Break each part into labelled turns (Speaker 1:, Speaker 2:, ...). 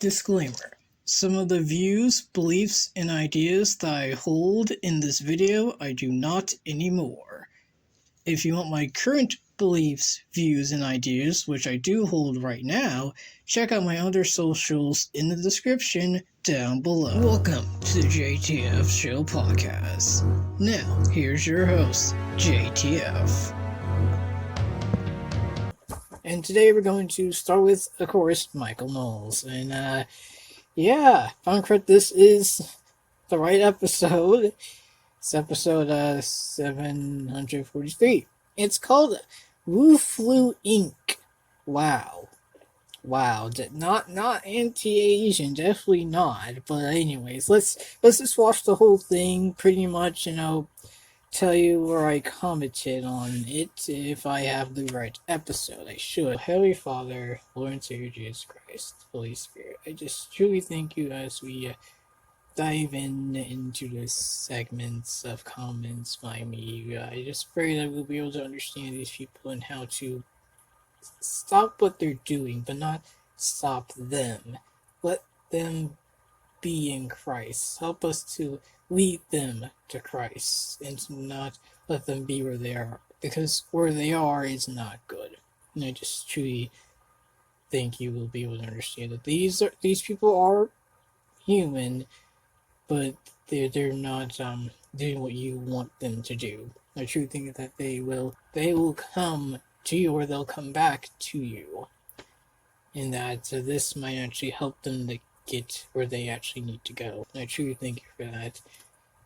Speaker 1: Disclaimer. Some of the views, beliefs, and ideas that I hold in this video, I do not anymore. If you want my current beliefs, views, and ideas, which I do hold right now, check out my other socials in the description down below. Welcome to the JTF Show Podcast. Now, here's your host, JTF. And today we're going to start with, of course, Michael Knowles. And, if I'm correct, this is the right episode. It's episode 743. It's called Woo Flu Inc. Wow. Not anti-Asian, definitely not. But anyways, let's just watch the whole thing, pretty much, tell you where I commented on it. If I have the right episode, I should. Heavenly Father, Lord and Savior Jesus Christ, Holy Spirit, I just truly thank you as we dive into the segments of comments by me. I just pray that we'll be able to understand these people and how to stop what they're doing, but not stop them. Let them be in Christ. Help us to lead them to Christ and to not let them be where they are, because where they are is not good. And I just truly think you will be able to understand that these people are human, but they're not doing what you want them to do. I truly think that they will come to you, or they'll come back to you, and that this might actually help them to get where they actually need to go. I truly thank you for that.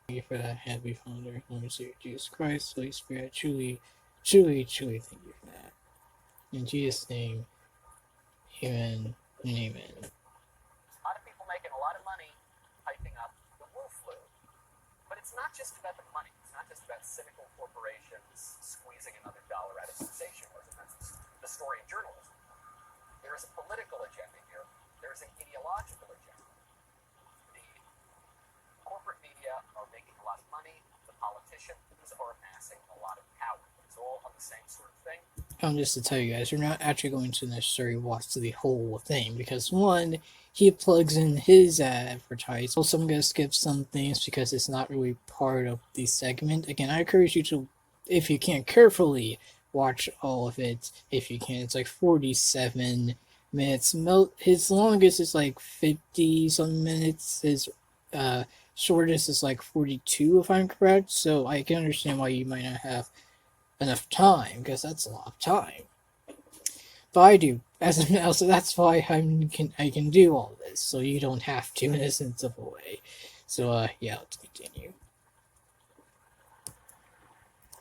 Speaker 1: Thank you for that, Heavenly Father, Lord and Savior Jesus Christ, Holy Spirit. Truly thank you for that. In Jesus' name, amen and amen.
Speaker 2: A lot of people making a lot of money hyping up the Wu flu. But it's not just about the money. It's not just about cynical corporations squeezing another dollar out of sensationalism. That's the story of journalism. There is a political agenda here. There is an ideological agenda. The corporate media are making a lot of money. The politicians are amassing a lot of power. It's all on the same sort of thing.
Speaker 1: Just to tell you guys, you're not actually going to necessarily watch the whole thing, because one, he plugs in his advertise. Also, I'm going to skip some things because it's not really part of the segment. Again, I encourage you to, if you can, carefully watch all of it. If you can, it's like 47 minutes. His longest is like 50 some minutes. His shortest is like 42, if I'm correct. So I can understand why you might not have enough time, because that's a lot of time. But I do, as of now, so that's why I can do all this, so you don't have to in a sense of a way. So let's continue.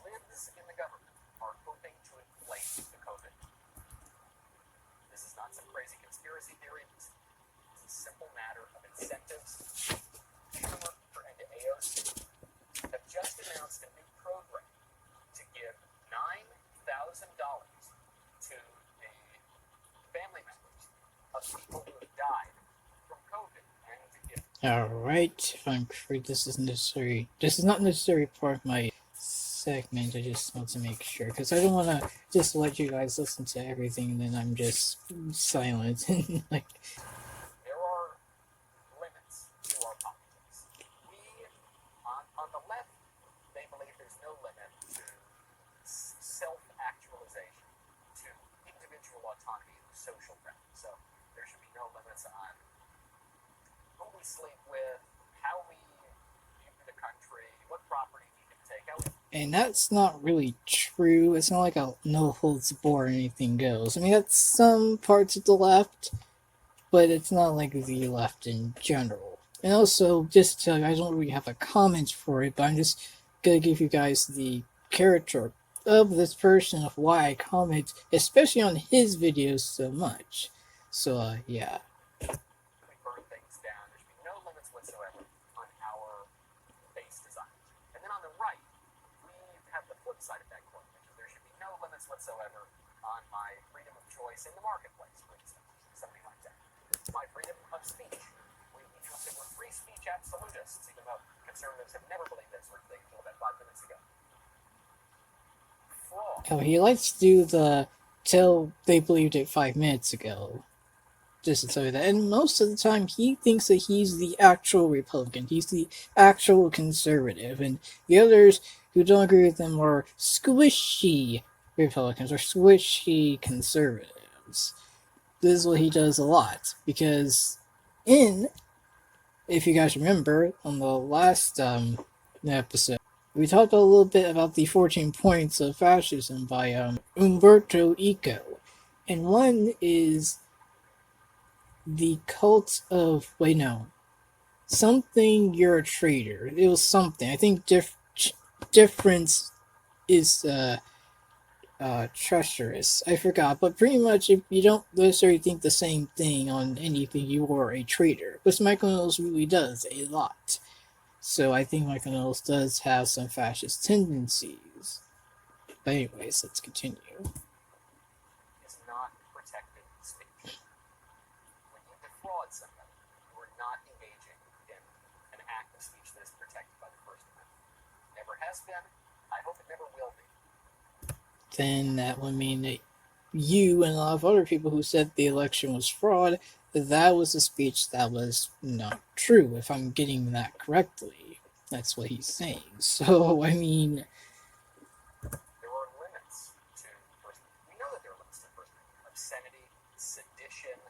Speaker 2: Libs in the government are hoping to inflate the COVID. This is not some crazy conspiracy theory. It's a simple matter of incentives. Schumer and AOC have just announced a new program to give $9,000 to the family members of people who have died from COVID, and to give.
Speaker 1: Alright, if I'm correct, this is not necessarily part of my segment. I just want to make sure, because I don't want to just let you guys listen to everything and then I'm just silent. Like,
Speaker 2: There are limits to our politics. We, on the left, they believe there's no limit to self-actualization, to individual autonomy and social freedom. So there should be no limits on who we sleep with, how we view the country, what property we can take.
Speaker 1: and that's not really true. It's not like a no holds barred anything goes. I mean, that's some parts of the left, but it's not like the left in general. And also, just to tell you, I don't really have a comment for it, but I'm just gonna give you guys the character of this person, of why I comment, especially on his videos so much. So, yeah.
Speaker 2: We burn things down. There should be no limits whatsoever on our base design. And then on the right, we have the flip side of that coin, which is there should be no limits whatsoever on my freedom of choice in the marketplace, for instance. Something like that. My freedom of speech. We know that we're free speech absolutists, even though conservatives have never believed that sort of thing until about 5 minutes ago. Fraud.
Speaker 1: Oh, he likes to do the till they believed it 5 minutes ago. Just to tell you that. And most of the time, he thinks that he's the actual Republican. He's the actual conservative. And the others who don't agree with him are squishy Republicans or squishy conservatives. This is what he does a lot. Because if you guys remember, on the last episode, we talked a little bit about the 14 points of fascism by Umberto Eco. And one is the cult of something, you're a traitor. It was something. I think difference is treacherous. I forgot, but pretty much if you don't necessarily think the same thing on anything, you are a traitor. Which Michael Knowles really does a lot. So I think Michael Knowles does have some fascist tendencies. But anyways, let's continue.
Speaker 2: Is not protected speech. When you defraud somebody, you are not engaging in an act of speech that is protected by the First Amendment. Never has been. I hope it never will be.
Speaker 1: Then that would mean that you and a lot of other people who said the election was fraud, that was a speech that was not true, if I'm getting that correctly. That's what he's saying. So, I mean,
Speaker 2: There are limits to First Amendment. We know that there are limits to the First Amendment. Obscenity, sedition,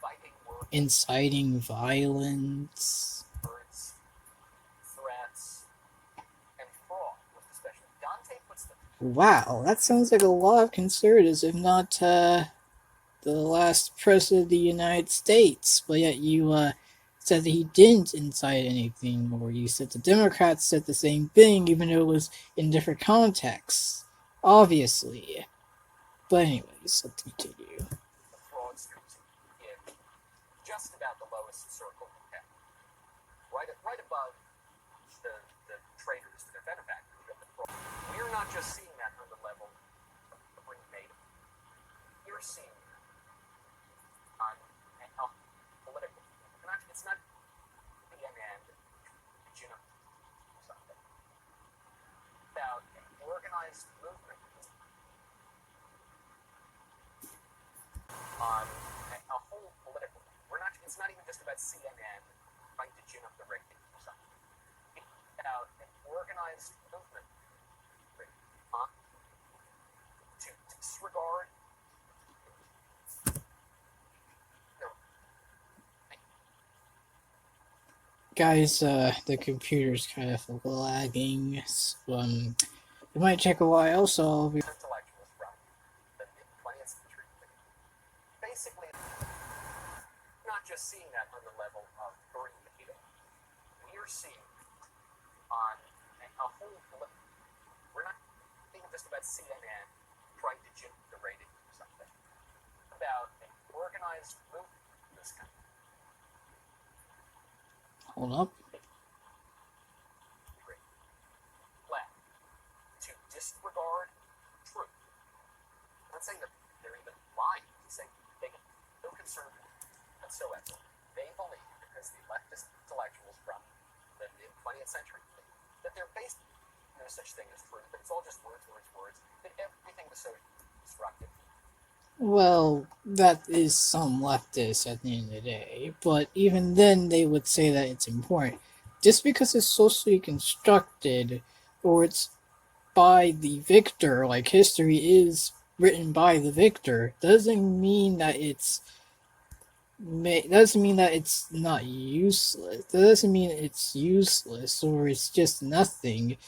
Speaker 2: fighting words,
Speaker 1: inciting violence.
Speaker 2: threats, and fraud, most especially. Dante puts the
Speaker 1: Wow, that sounds like a lot of conservatives, if not the last president of the United States. But yet you said that he didn't incite anything, or you said the Democrats said the same thing, even though it was in different contexts. Obviously. But anyways, let's continue.
Speaker 2: the fraudsters in just about the lowest circle we have. Right above the traitors, the benefactors of the fraud. We're not just seeing that on the level of bring native. We're seeing that on a political. It's not CNN, something. About an organized movement on a whole political. It's not even just about CNN trying to gin up the ratings or something. It's about an organized movement to disregard
Speaker 1: Guys, the computer's kind of lagging. So, it might take a while, so I'll be...
Speaker 2: intellectuals from the mid-20th century. Basically, not just seeing that on the level of burning the needle. We are seeing on a whole political. We're not thinking just about CNN trying to gin the ratings or something. About an organized movement in this country.
Speaker 1: Hold up.
Speaker 2: To disregard truth. I'm not saying that they're even lying. I'm saying they get no conservative whatsoever. They believe, because the leftist intellectuals from the mid-20th century believe, that they're based no such thing as truth, that it's all just words, that everything was so destructive.
Speaker 1: Well, that is some leftists at the end of the day, but even then they would say that it's important. Just because it's socially constructed, or it's by the victor, like history is written by the victor, doesn't mean that it's not useless. That doesn't mean it's useless or it's just nothing.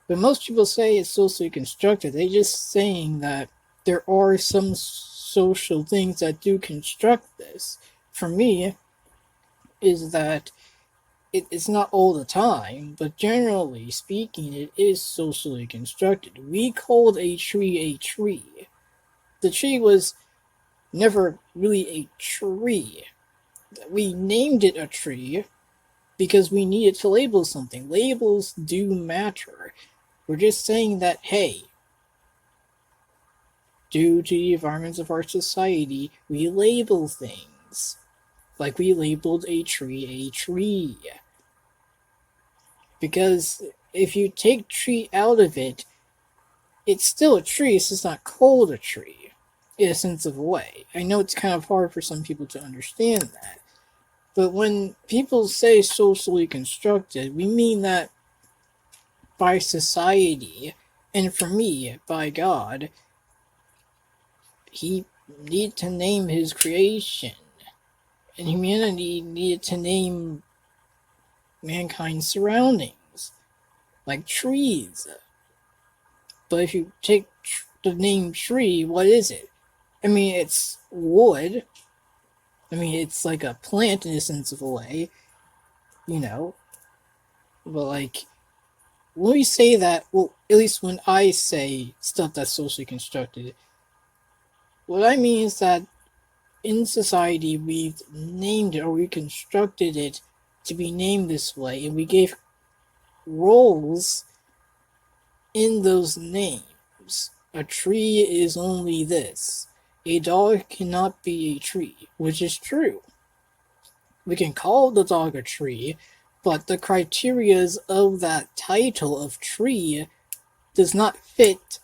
Speaker 1: But most people say it's socially constructed. They're just saying that there are some social things that do construct this. For me, is that it's not all the time, but generally speaking, it is socially constructed. We called a tree a tree. The tree was never really a tree. We named it a tree because we needed to label something. Labels do matter. We're just saying that, hey, due to the environments of our society, we label things. Like we labeled a tree. Because if you take tree out of it, it's still a tree, it's just not called a tree. in a sense of a way. I know it's kind of hard for some people to understand that. But when people say socially constructed, we mean that by society, and for me, by God, he needed to name his creation. And humanity needed to name mankind's surroundings, like trees. But if you take the name tree, what is it? I mean, it's wood. I mean, it's like a plant in a sense of a way, you know. But like, when we say that, well, at least when I say stuff that's socially constructed, what I mean is that in society we've named it or we constructed it to be named this way, and we gave roles in those names. A tree is only this. A dog cannot be a tree, which is true. We can call the dog a tree, but the criterias of that title of tree does not fit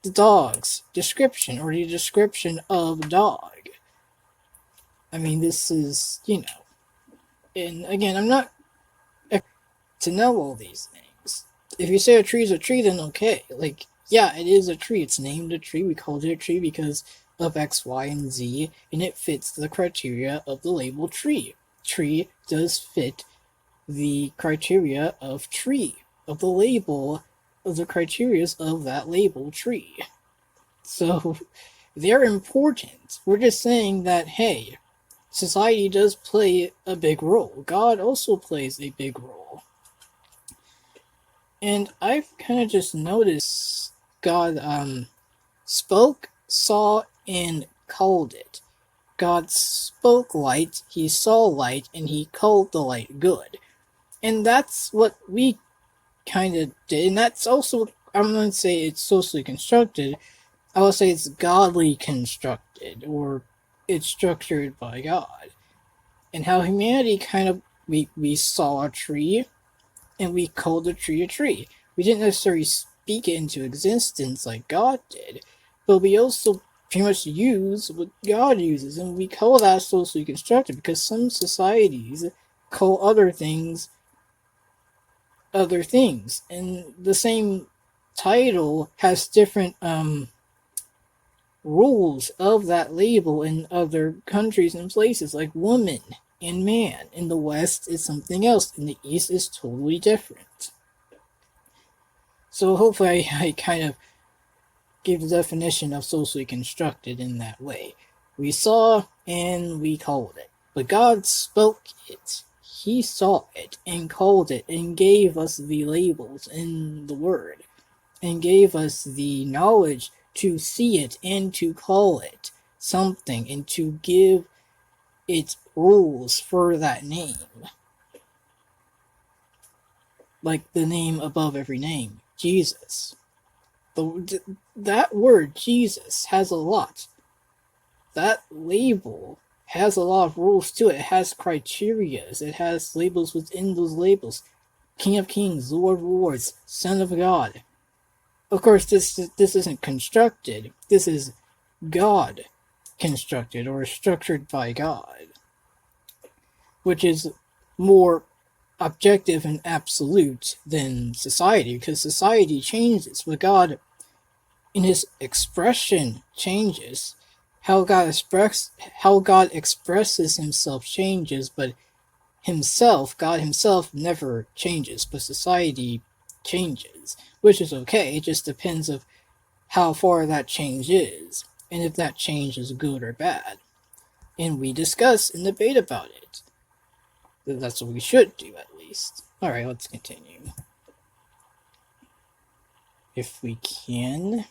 Speaker 1: the dog's description or the description of dog. I mean, this is, and again, I'm not to know all these things. If you say a tree is a tree, then okay. Like, yeah, it is a tree. It's named a tree. We called it a tree because of X, Y, and Z, and it fits the criteria of the label tree. Tree does fit the criteria of tree, of the label, of the criterias of that label tree. So, they're important. We're just saying that, hey, society does play a big role. God also plays a big role. And I've kind of just noticed God spoke, saw, and called it. God spoke light, he saw light, and he called the light good. And that's what we kind of did. And that's also, I'm going to say it's socially constructed. I will say it's godly constructed, or it's structured by God. And how humanity kind of, we saw a tree, and we called the tree a tree. We didn't necessarily speak it into existence like God did, but we also pretty much use what God uses, and we call that socially constructed because some societies call other things, and the same title has different rules of that label in other countries and places, like woman and man. In the West is something else, in the East is totally different. So hopefully I kind of give the definition of socially constructed in that way. We saw and we called it. But God spoke it. He saw it and called it and gave us the labels in the word and gave us the knowledge to see it and to call it something and to give it rules for that name. Like the name above every name, Jesus. That word Jesus has a lot. That label has a lot of rules to it. It has criterias. It has labels within those labels. King of Kings, Lord of Lords, Son of God. Of course, this isn't constructed. This is God constructed or structured by God, which is more objective and absolute than society, because society changes, but God, in his expression, changes. How God expresses himself changes, but God himself never changes, but society changes, which is okay. It just depends of how far that change is, and if that change is good or bad. And we discuss and debate about it. That's what we should do, at least. Alright, let's continue. If we can.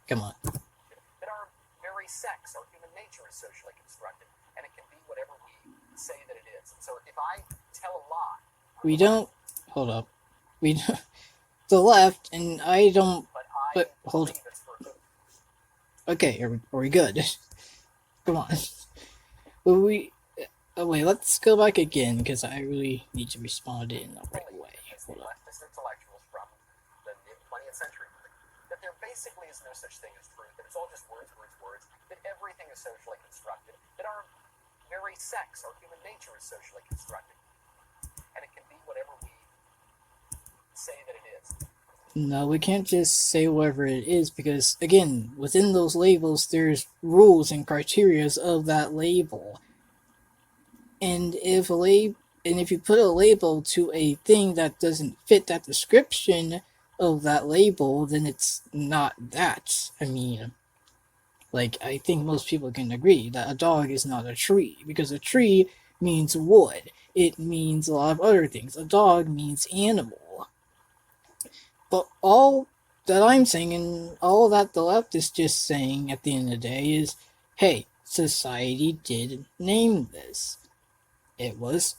Speaker 1: Come on.
Speaker 2: That our very sex, our human nature is socially constructed, and it can be whatever we say that it is. And so if I tell a lie...
Speaker 1: We don't... Hold up. We don't... The left, and I don't... But, hold up. Okay, are we good? Come on. But wait, let's go back again, because I really need to respond in the right way. Hold up.
Speaker 2: Leftist intellectuals from the mid-20th century that they're basically is no such thing as truth, that it's all just words, that everything is socially constructed, that our very sex, our human nature is socially constructed, and it can be whatever we say that it is.
Speaker 1: No, we can't just say whatever it is, because again, within those labels there's rules and criteria of that label. And if you put a label to a thing that doesn't fit that description of that label, then it's not that. I mean, like, I think most people can agree that a dog is not a tree, because a tree means wood. It means a lot of other things. A dog means animal. But all that I'm saying, and all that the left is just saying at the end of the day, is, hey, society did name this. It was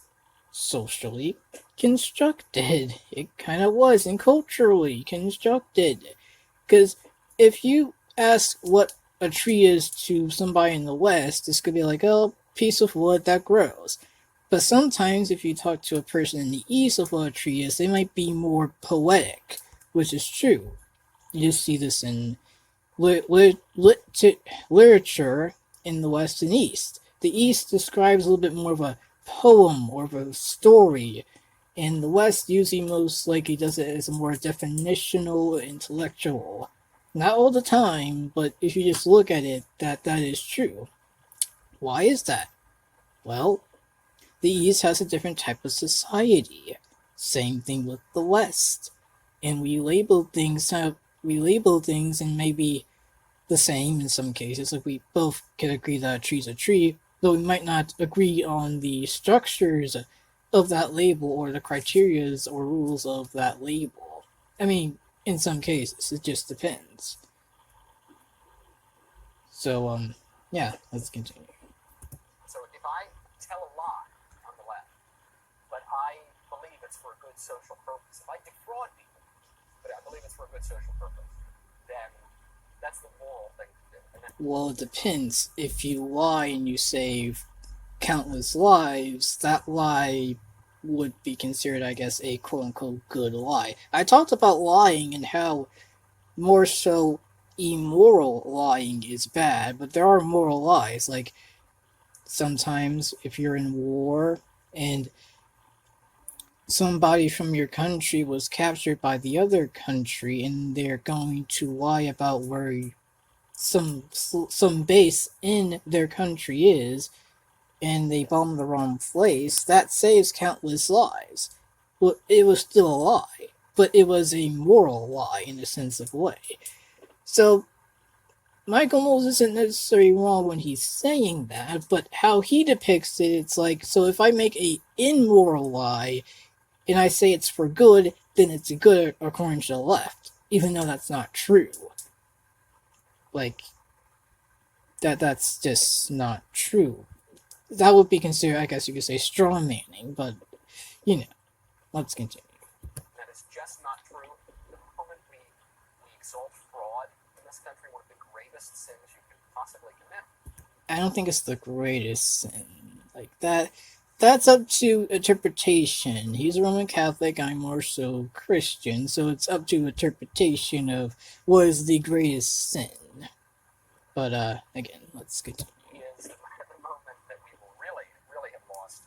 Speaker 1: socially constructed. It kind of was, and culturally constructed. Because if you ask what a tree is to somebody in the West, it's going to be like, oh, piece of wood that grows. But sometimes if you talk to a person in the East of what a tree is, they might be more poetic, which is true. You just see this in literature in the West and East. The East describes a little bit more of a poem or of a story, and the West usually most likely does it as a more definitional, intellectual. Not all the time, but if you just look at it, that is true. Why is that? Well, the East has a different type of society. Same thing with the West. And we label things and maybe the same in some cases. Like, we both can agree that a tree's a tree, though we might not agree on the structures of that label or the criterias or rules of that label. I mean, in some cases, it just depends. So, yeah, let's continue.
Speaker 2: So if I tell a lie on the left, but I believe it's for a good social purpose, if I defraud people, but I believe it's for a good social purpose, then that's the moral thing to do.
Speaker 1: Well, it depends. If you lie and you save countless lives, that lie would be considered, I guess, a quote-unquote good lie. I talked about lying and how more so immoral lying is bad, but there are moral lies. Like, sometimes if you're in war and somebody from your country was captured by the other country and they're going to lie about where some base in their country is, and they bomb the wrong place, that saves countless lives. Well, it was still a lie, but it was a moral lie in a sense of way. So Michael Knowles isn't necessarily wrong when he's saying that, but how he depicts it, it's like, so if I make a immoral lie and I say it's for good, then it's good according to the left, even though that's not true. Like, that's just not true. That would be considered, I guess you could say, straw manning, but, you know, let's continue.
Speaker 2: That is just not true. The moment we exalt fraud in this country, one of the gravest sins you can possibly commit.
Speaker 1: I don't think it's the greatest sin. Like, that's up to interpretation. He's a Roman Catholic, I'm more so Christian, so it's up to interpretation of what is the greatest sin. But, again, let's continue.
Speaker 2: Is the moment that we will really have lost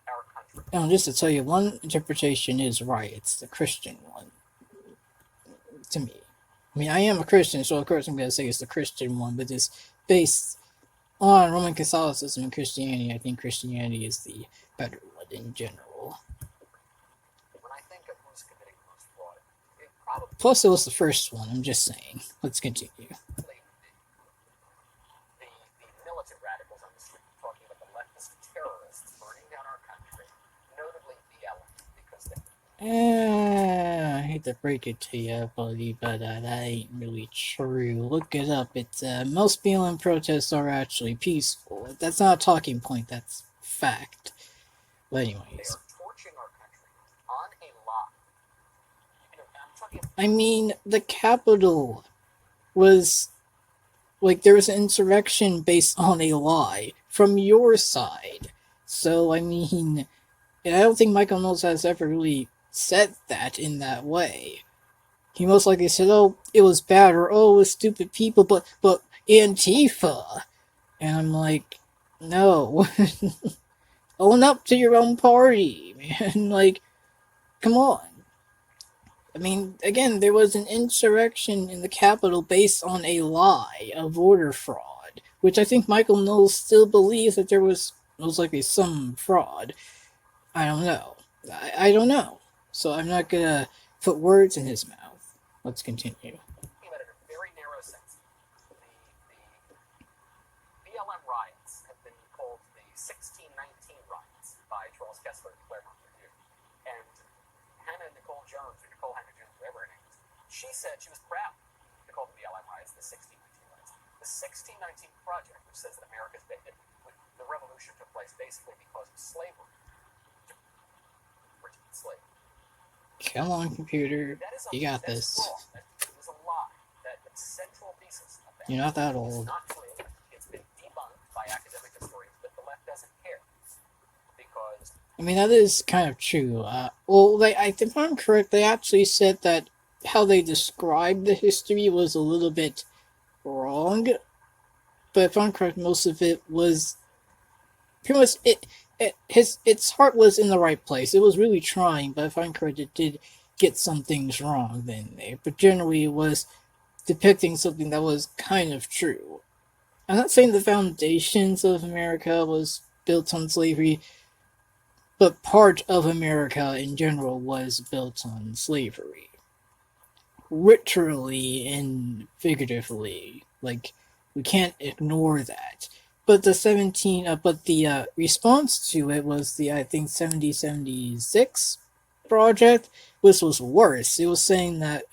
Speaker 2: our country.
Speaker 1: And just to tell you, one interpretation is right. It's the Christian one. To me. I mean, I am a Christian, so of course I'm going to say it's the Christian one, but it's based on Roman Catholicism and Christianity. I think Christianity is the better one in general.
Speaker 2: When I think of who's committing the most fraud, it probably...
Speaker 1: Plus, it was the first one, I'm just saying. Let's continue.
Speaker 2: The militant radicals on the street talking about the leftist terrorists burning down our country, notably BLM, because they...
Speaker 1: I hate to break it to you, buddy, but that ain't really true. Look it up. It's most BLM protests are actually peaceful. That's not a talking point. That's fact. But anyways,
Speaker 2: They are torching our country on a lie. You know, I'm talking...
Speaker 1: I mean, the Capitol was like, there was an insurrection based on a lie from your side. So I mean, and I don't think Michael Knowles has ever really said that in that way. he most likely said, "Oh, it was bad," or "Oh, it was stupid people," but Antifa, and I'm like, no, own up to your own party, man. Like, come on. I mean, again, there was an insurrection in the Capitol based on a lie of voter fraud, which I think Michael Knowles still believes that there was most likely some fraud. I don't know. I don't know. So I'm not gonna put words in his mouth. Let's continue.
Speaker 2: But in a very narrow sense, the BLM riots have been called the 1619 riots by Charles Kessler at the Claremont Review. And Hannah Nicole Jones, or Nicole Hannah Jones, whatever her name is, she said she was proud to call the BLM riots the 1619 riots. The 1619 Project, which says that the revolution took place basically because of slavery, slavery.
Speaker 1: Come on, computer. You got this.
Speaker 2: That is a lie. That the central thesis of that
Speaker 1: You're not that
Speaker 2: is
Speaker 1: old.
Speaker 2: not true. It's been debunked by academic historians, but the left doesn't care. Because
Speaker 1: I mean, that is kind of true. Well, if I'm correct, they actually said that how they described the history was a little bit wrong. But if I'm correct, most of it was pretty much its heart was in the right place. It was really trying, but if I'm correct, it did get some things wrong then there. But generally, it was depicting something that was kind of true. I'm not saying the foundations of America was built on slavery, but part of America in general was built on slavery. Literally and figuratively. Like, we can't ignore that. But the response to it was the, I think, 7076 project, which was worse. It was saying that,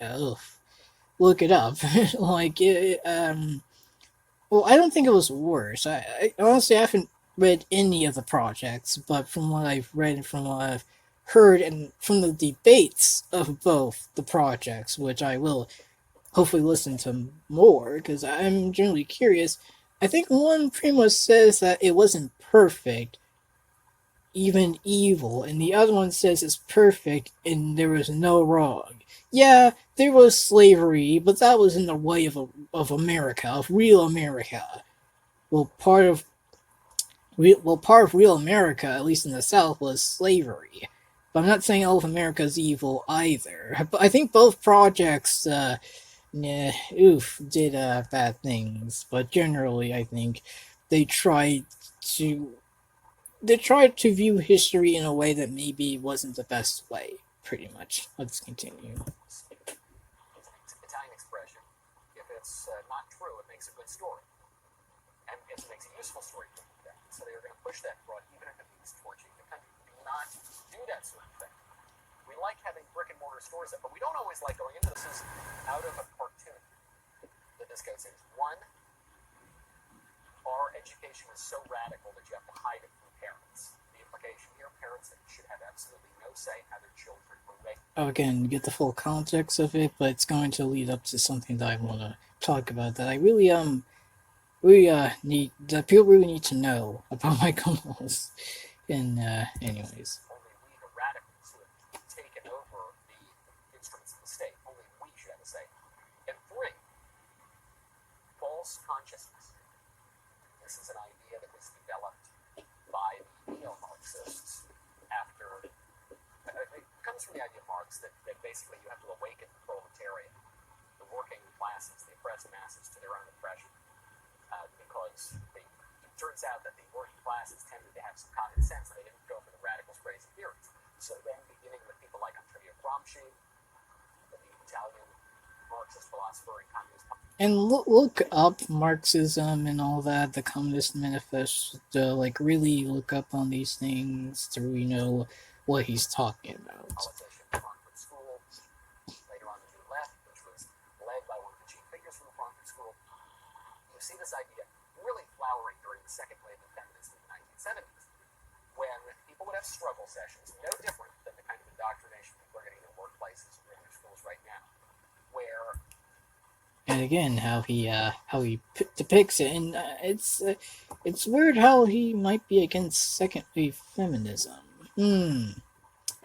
Speaker 1: look it up. like, well, I don't think it was worse. I honestly, I haven't read any of the projects, but from what I've read and from what I've heard, and from the debates of both the projects, which I will hopefully listen to more because I'm generally curious. I think one pretty much says that it wasn't perfect, even evil, and the other one says it's perfect and there was no wrong. Yeah, there was slavery, but that was in the way of America, of real America. Well, part of real America, at least in the South, was slavery. But I'm not saying all of America is evil either. But I think both projects, did bad things. But generally, I think they tried to view history in a way that maybe wasn't the best way. Pretty much. Let's continue.
Speaker 2: it's an Italian expression. If it's not true, it makes a good story. And it makes a useful story to them. So they are going to push that broad, even if it means torching the country. Do not do that sort of thing. We like having brick and mortar stores, but we don't always like going into this. Is out of a cartoon that this guy says. One, our education is so radical that you have to hide it from parents. The implication here, parents should have absolutely no say in how their children were raised.
Speaker 1: Again, get the full context of it, but it's going to lead up to something that I want to talk about that I really need that people really need to know about Michael Knowles. And anyways,
Speaker 2: Only we, the radicals, who have taken over the instruments of the state, only we should have a say. And three, false consciousness. This is an idea that was developed by the neo-Marxists after. It comes from the idea of Marx that basically you have to awaken the proletariat, the working classes, the oppressed masses to their own oppression. Because it turns out that the working classes tended to have some common sense and they didn't go for the radicals' crazy theories. So then, beginning with people like Antonio Gramsci, the Italian Marxist philosopher and communist.
Speaker 1: And look up Marxism and all that, the Communist Manifesto. Like, really look up on these things to really know what he's talking about.
Speaker 2: Politician Frankfurt School, later on the New Left, which was led by one of the chief figures from the Frankfurt School. You see this idea really flowering during the second wave of feminism in the 1970s, when people would have struggle sessions, no different than the kind of indoctrination people are getting in their workplaces or in their schools right now, where.
Speaker 1: And again, how he depicts it, and it's weird how he might be against second wave feminism.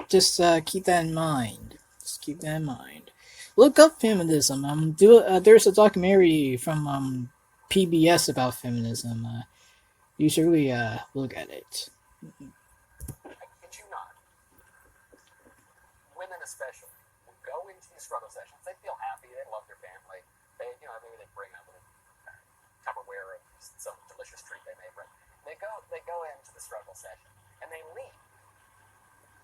Speaker 1: Just keep that in mind. Just keep that in mind. look up feminism. There's a documentary from PBS about feminism. You should really look at it.
Speaker 2: I kid you not, women especially would go into these struggle sessions. They feel happy. They love their family. Maybe they bring up a Tupperware of some delicious treat they made. They go into the struggle session and they leave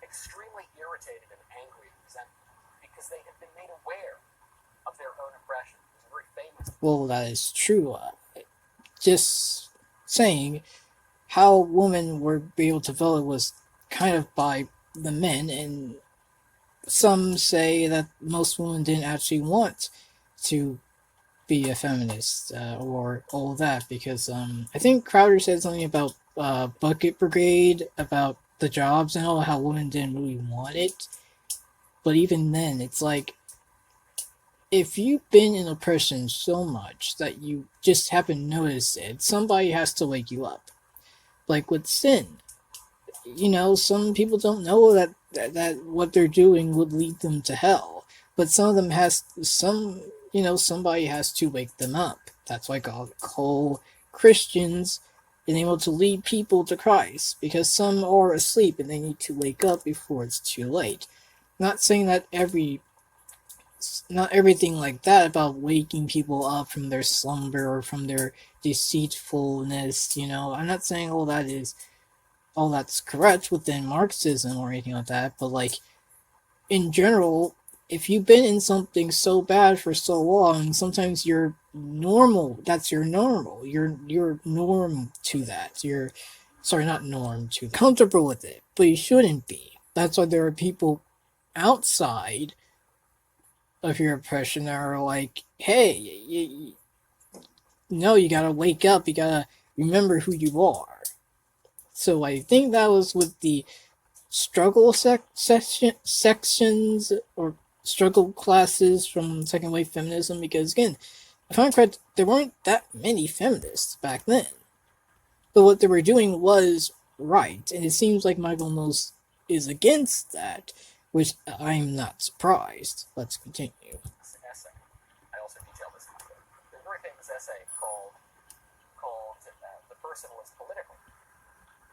Speaker 2: extremely irritated and angry and resentful because they have been made aware of their own oppression. It's very famous.
Speaker 1: Well, that is true. Just saying, how women were able to vote was kind of by the men, and some say that most women didn't actually want to be a feminist or all that, because I think Crowder said something about Bucket Brigade, about the jobs and all, how women didn't really want it. But even then, it's like, if you've been in oppression so much that you just happen to notice it, somebody has to wake you up. Like with sin, some people don't know that what they're doing would lead them to hell, but somebody has to wake them up. That's why God call Christians and able to lead people to Christ, because some are asleep and they need to wake up before it's too late. Not saying that not everything like that about waking people up from their slumber or from their deceitfulness, I'm not saying all that's correct within Marxism or anything like that, but like in general, if you've been in something so bad for so long, sometimes you're normal. That's your normal. You're norm to that. Not norm to comfortable with it, but you shouldn't be. That's why there are people outside of your oppression that are like, hey, you gotta wake up. You gotta remember who you are. So I think that was with the struggle sections or struggle classes from second wave feminism, because again, if I'm correct, there weren't that many feminists back then. But what they were doing was right, and it seems like Michael Knowles is against that, which I'm not surprised. Let's continue.
Speaker 2: Essay. I also detail this in the book. There's a very famous essay called "The Person Was Political"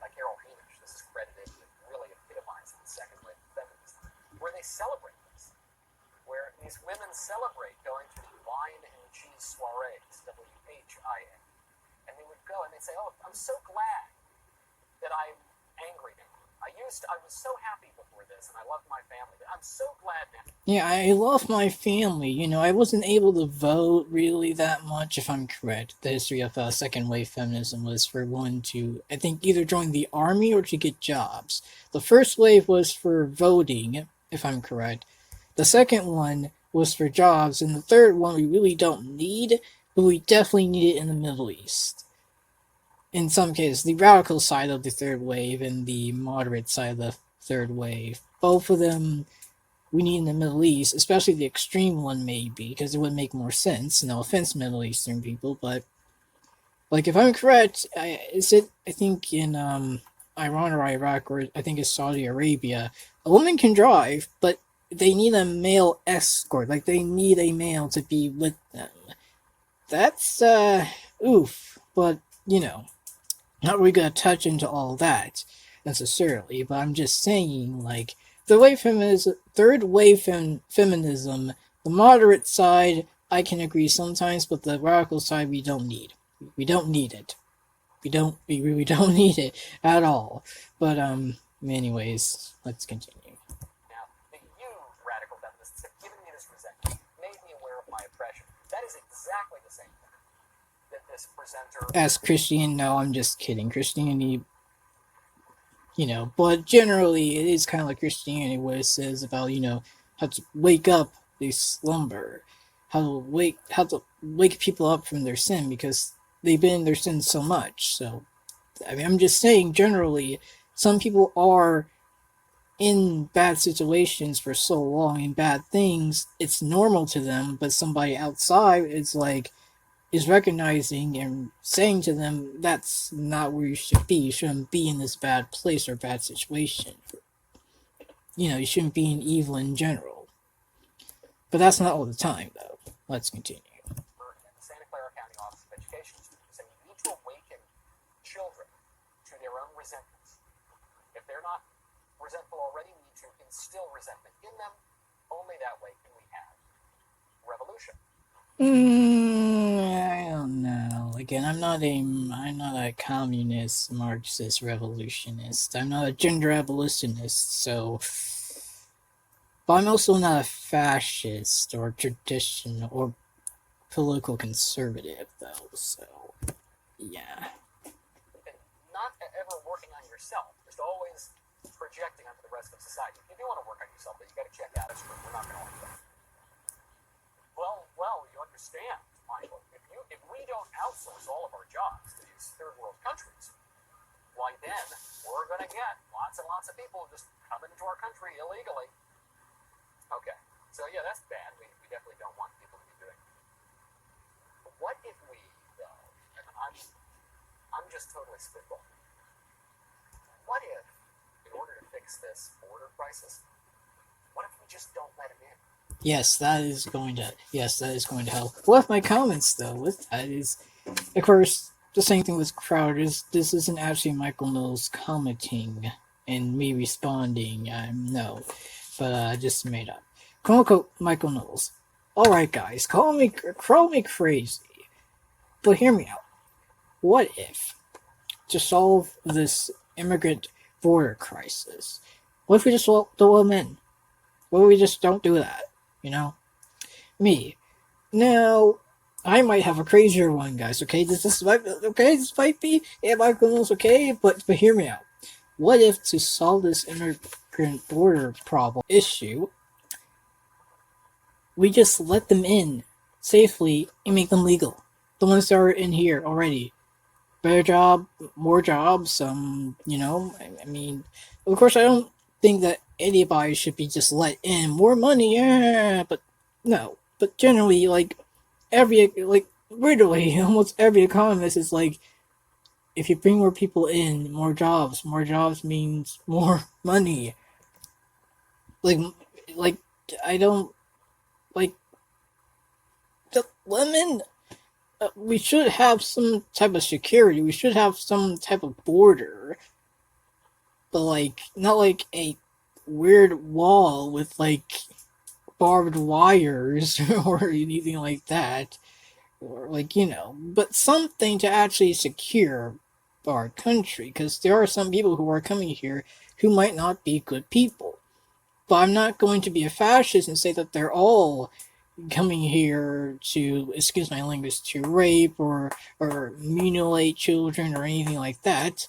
Speaker 2: by Carol Hamish. This is credited with really epitomizing the second wave of feminism, where they celebrate this, where these women celebrate going to wine and cheese soirees, WHIA, and they would go and they'd say, "Oh, I'm so glad that I'm angry now. I was so happy before this, and I loved my family, but I'm so glad now."
Speaker 1: Yeah, I love my family. I wasn't able to vote really that much, if I'm correct. The history of second wave feminism was for one to, I think, either join the army or to get jobs. The first wave was for voting, if I'm correct. The second one was for jobs, and the third one we really don't need, but we definitely need it in the Middle East. In some cases, the radical side of the third wave and the moderate side of the third wave, both of them we need in the Middle East, especially the extreme one maybe, because it would make more sense. No offense, Middle Eastern people, but like if I'm correct, I think in Iran or Iraq, or I think it's Saudi Arabia, a woman can drive, but they need a male escort. Like they need a male to be with them. That's oof, but not really gonna touch into all that necessarily, but I'm just saying, like, third wave feminism, the moderate side, I can agree sometimes, but the radical side we don't need. We don't need it. We really don't need it at all. But anyways, let's continue.
Speaker 2: Now, you radical feminists have given me this resentment, made me aware of my oppression. That is exactly the same thing that this presenter.
Speaker 1: As Christian, no, I'm just kidding. Christianity, but generally it is kind of like Christianity, what it says about, how to wake up the slumber, how to wake people up from their sin, because they've been in their sin so much. So, I mean, I'm just saying, generally, some people are in bad situations for so long and bad things, it's normal to them, but somebody outside is recognizing and saying to them, that's not where you should be. You shouldn't be in this bad place or bad situation. You shouldn't be in evil in general. But that's not all the time, though. Let's continue.
Speaker 2: And the Santa Clara County Office of Education students, and you need to awaken children to their own resentments. If they're not resentful already, we need to instill resentment in them. Only that way can we have revolution.
Speaker 1: I don't know. Again, I'm not a communist, Marxist, revolutionist. I'm not a gender abolitionist, so. But I'm also not a fascist or traditional or political conservative, though. So, yeah.
Speaker 2: And not ever working on yourself, just always projecting onto the rest of society. If you do want to work on yourself, then you got to check out us. We're not going to like that. Well, you understand, Michael. If we don't outsource all of our jobs to these third world countries, why then we're going to get lots and lots of people just coming into our country illegally. Okay, so yeah, that's bad. We definitely don't want people to be doing it. But what if we, though, and I'm just totally spitballing, what if, in order to fix this border crisis, what if we just don't let him in?
Speaker 1: Yes, that is going to help. One of my comments, though, with that is, of course, the same thing with Crowder. This isn't actually Michael Knowles commenting and me responding. No, but I just made up. Quote unquote Michael Knowles. Alright, guys, call me crazy, but hear me out. What if, to solve this immigrant border crisis, what if we just let them in? What if we just don't do that? You know? Me. Now, I might have a crazier one, guys, okay? This might be, yeah, Michael Knowles, okay? But hear me out. What if, to solve this immigrant border problem issue, we just let them in safely and make them legal? The ones that are in here already. Better job, more jobs, I mean, of course, I don't think that anybody should be just let in. More money, yeah, but no. But generally, literally, almost every economist is like, if you bring more people in, more jobs means more money. Like, I don't, like, the lemon, we should have some type of security, we should have some type of border, but, not like a weird wall with, barbed wires or anything like that. Or but something to actually secure our country, because there are some people who are coming here who might not be good people. But I'm not going to be a fascist and say that they're all coming here to, excuse my language, to rape or mutilate children or anything like that.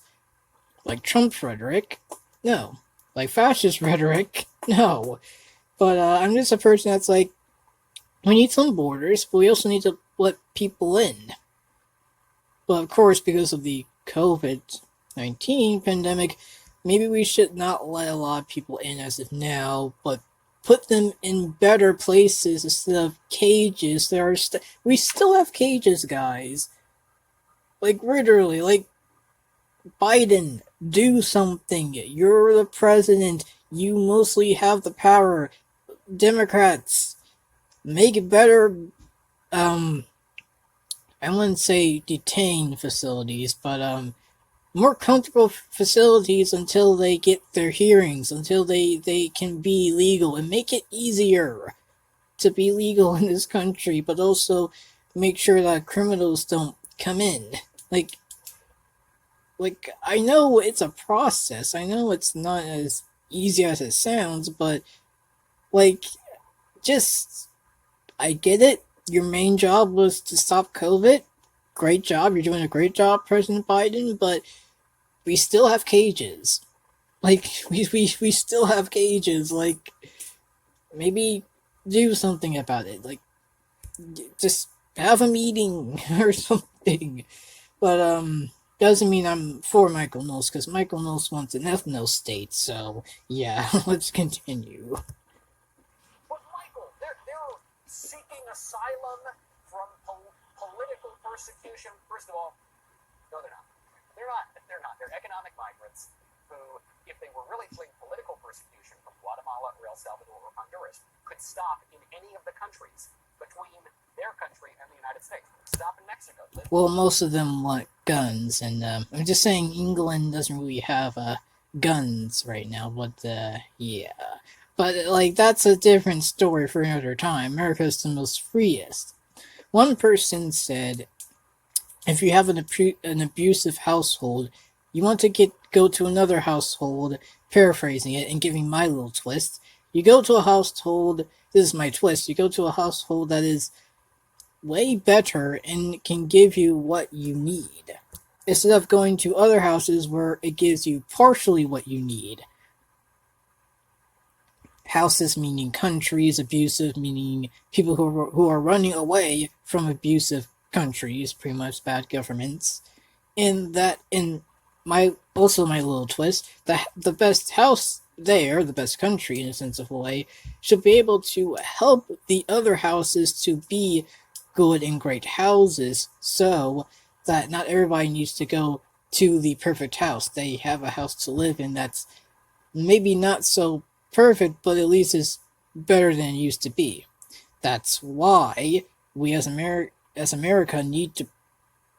Speaker 1: Like Trump's rhetoric. No. Like fascist rhetoric. No. But I'm just a person that's like, we need some borders, but we also need to let people in. But of course, because of the COVID-19 pandemic, maybe we should not let a lot of people in as of now, but put them in better places instead of cages. We still have cages, guys. Literally, Biden, do something. You're the president. You mostly have the power. Democrats, make it better, I wouldn't say detain facilities, but more comfortable facilities until they get their hearings, until they can be legal, and make it easier to be legal in this country, but also make sure that criminals don't come in. I know it's a process. I know it's not as easy as it sounds, but just, I get it. Your main job was to stop COVID. Great job. You're doing a great job, President Biden, but we still have cages. We still have cages. Maybe do something about it. Just have a meeting or something. But, doesn't mean I'm for Michael Knowles, because Michael Knowles wants an ethno state, so yeah, let's continue.
Speaker 2: But Michael, they're seeking asylum from political persecution. First of all, no, they're not. They're not. They're economic migrants who, if they were really fleeing political persecution from Guatemala or El Salvador or Honduras, could stop in any of the
Speaker 1: Well, most of them want guns, and I'm just saying England doesn't really have guns right now, but yeah. But like that's a different story for another time. America's the most freest. One person said, if you have an abusive household, you want to go to another household, paraphrasing it and giving my little twist. You go to a household. This is my twist. You go to a household that is way better and can give you what you need, instead of going to other houses where it gives you partially what you need. Houses meaning countries, abusive meaning people who are running away from abusive countries, pretty much bad governments. And that in my little twist, the best house there, the best country in a sense of a way, should be able to help the other houses to be good and great houses, so that not everybody needs to go to the perfect house. They have a house to live in that's maybe not so perfect, but at least is better than it used to be. That's why we as America need to,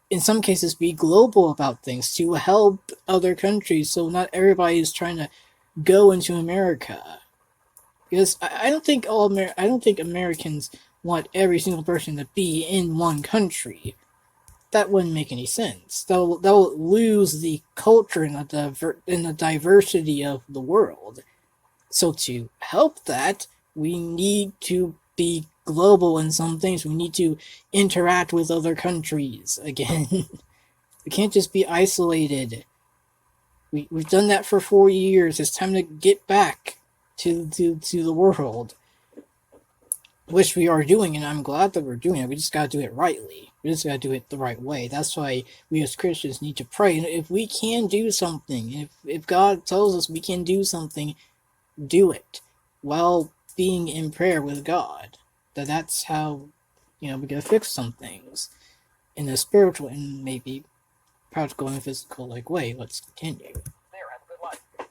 Speaker 1: in some cases, be global about things to help other countries, so not everybody is trying to go into America. Because I don't think I don't think Americans want every single person to be in one country. That wouldn't make any sense. They'll lose the culture and the diversity of the world. So to help that, we need to be global in some things. We need to interact with other countries again. We can't just be isolated. We've done that for 4 years. It's time to get back to the world, which we are doing, and I'm glad that we're doing it. We just gotta do it rightly. We just gotta do it the right way. That's why we as Christians need to pray. And if we can do something, if God tells us we can do something, do it while being in prayer with God. That's how, we gotta fix some things in a spiritual and maybe practical and physical way. Let's continue.
Speaker 2: There, have a good life. No,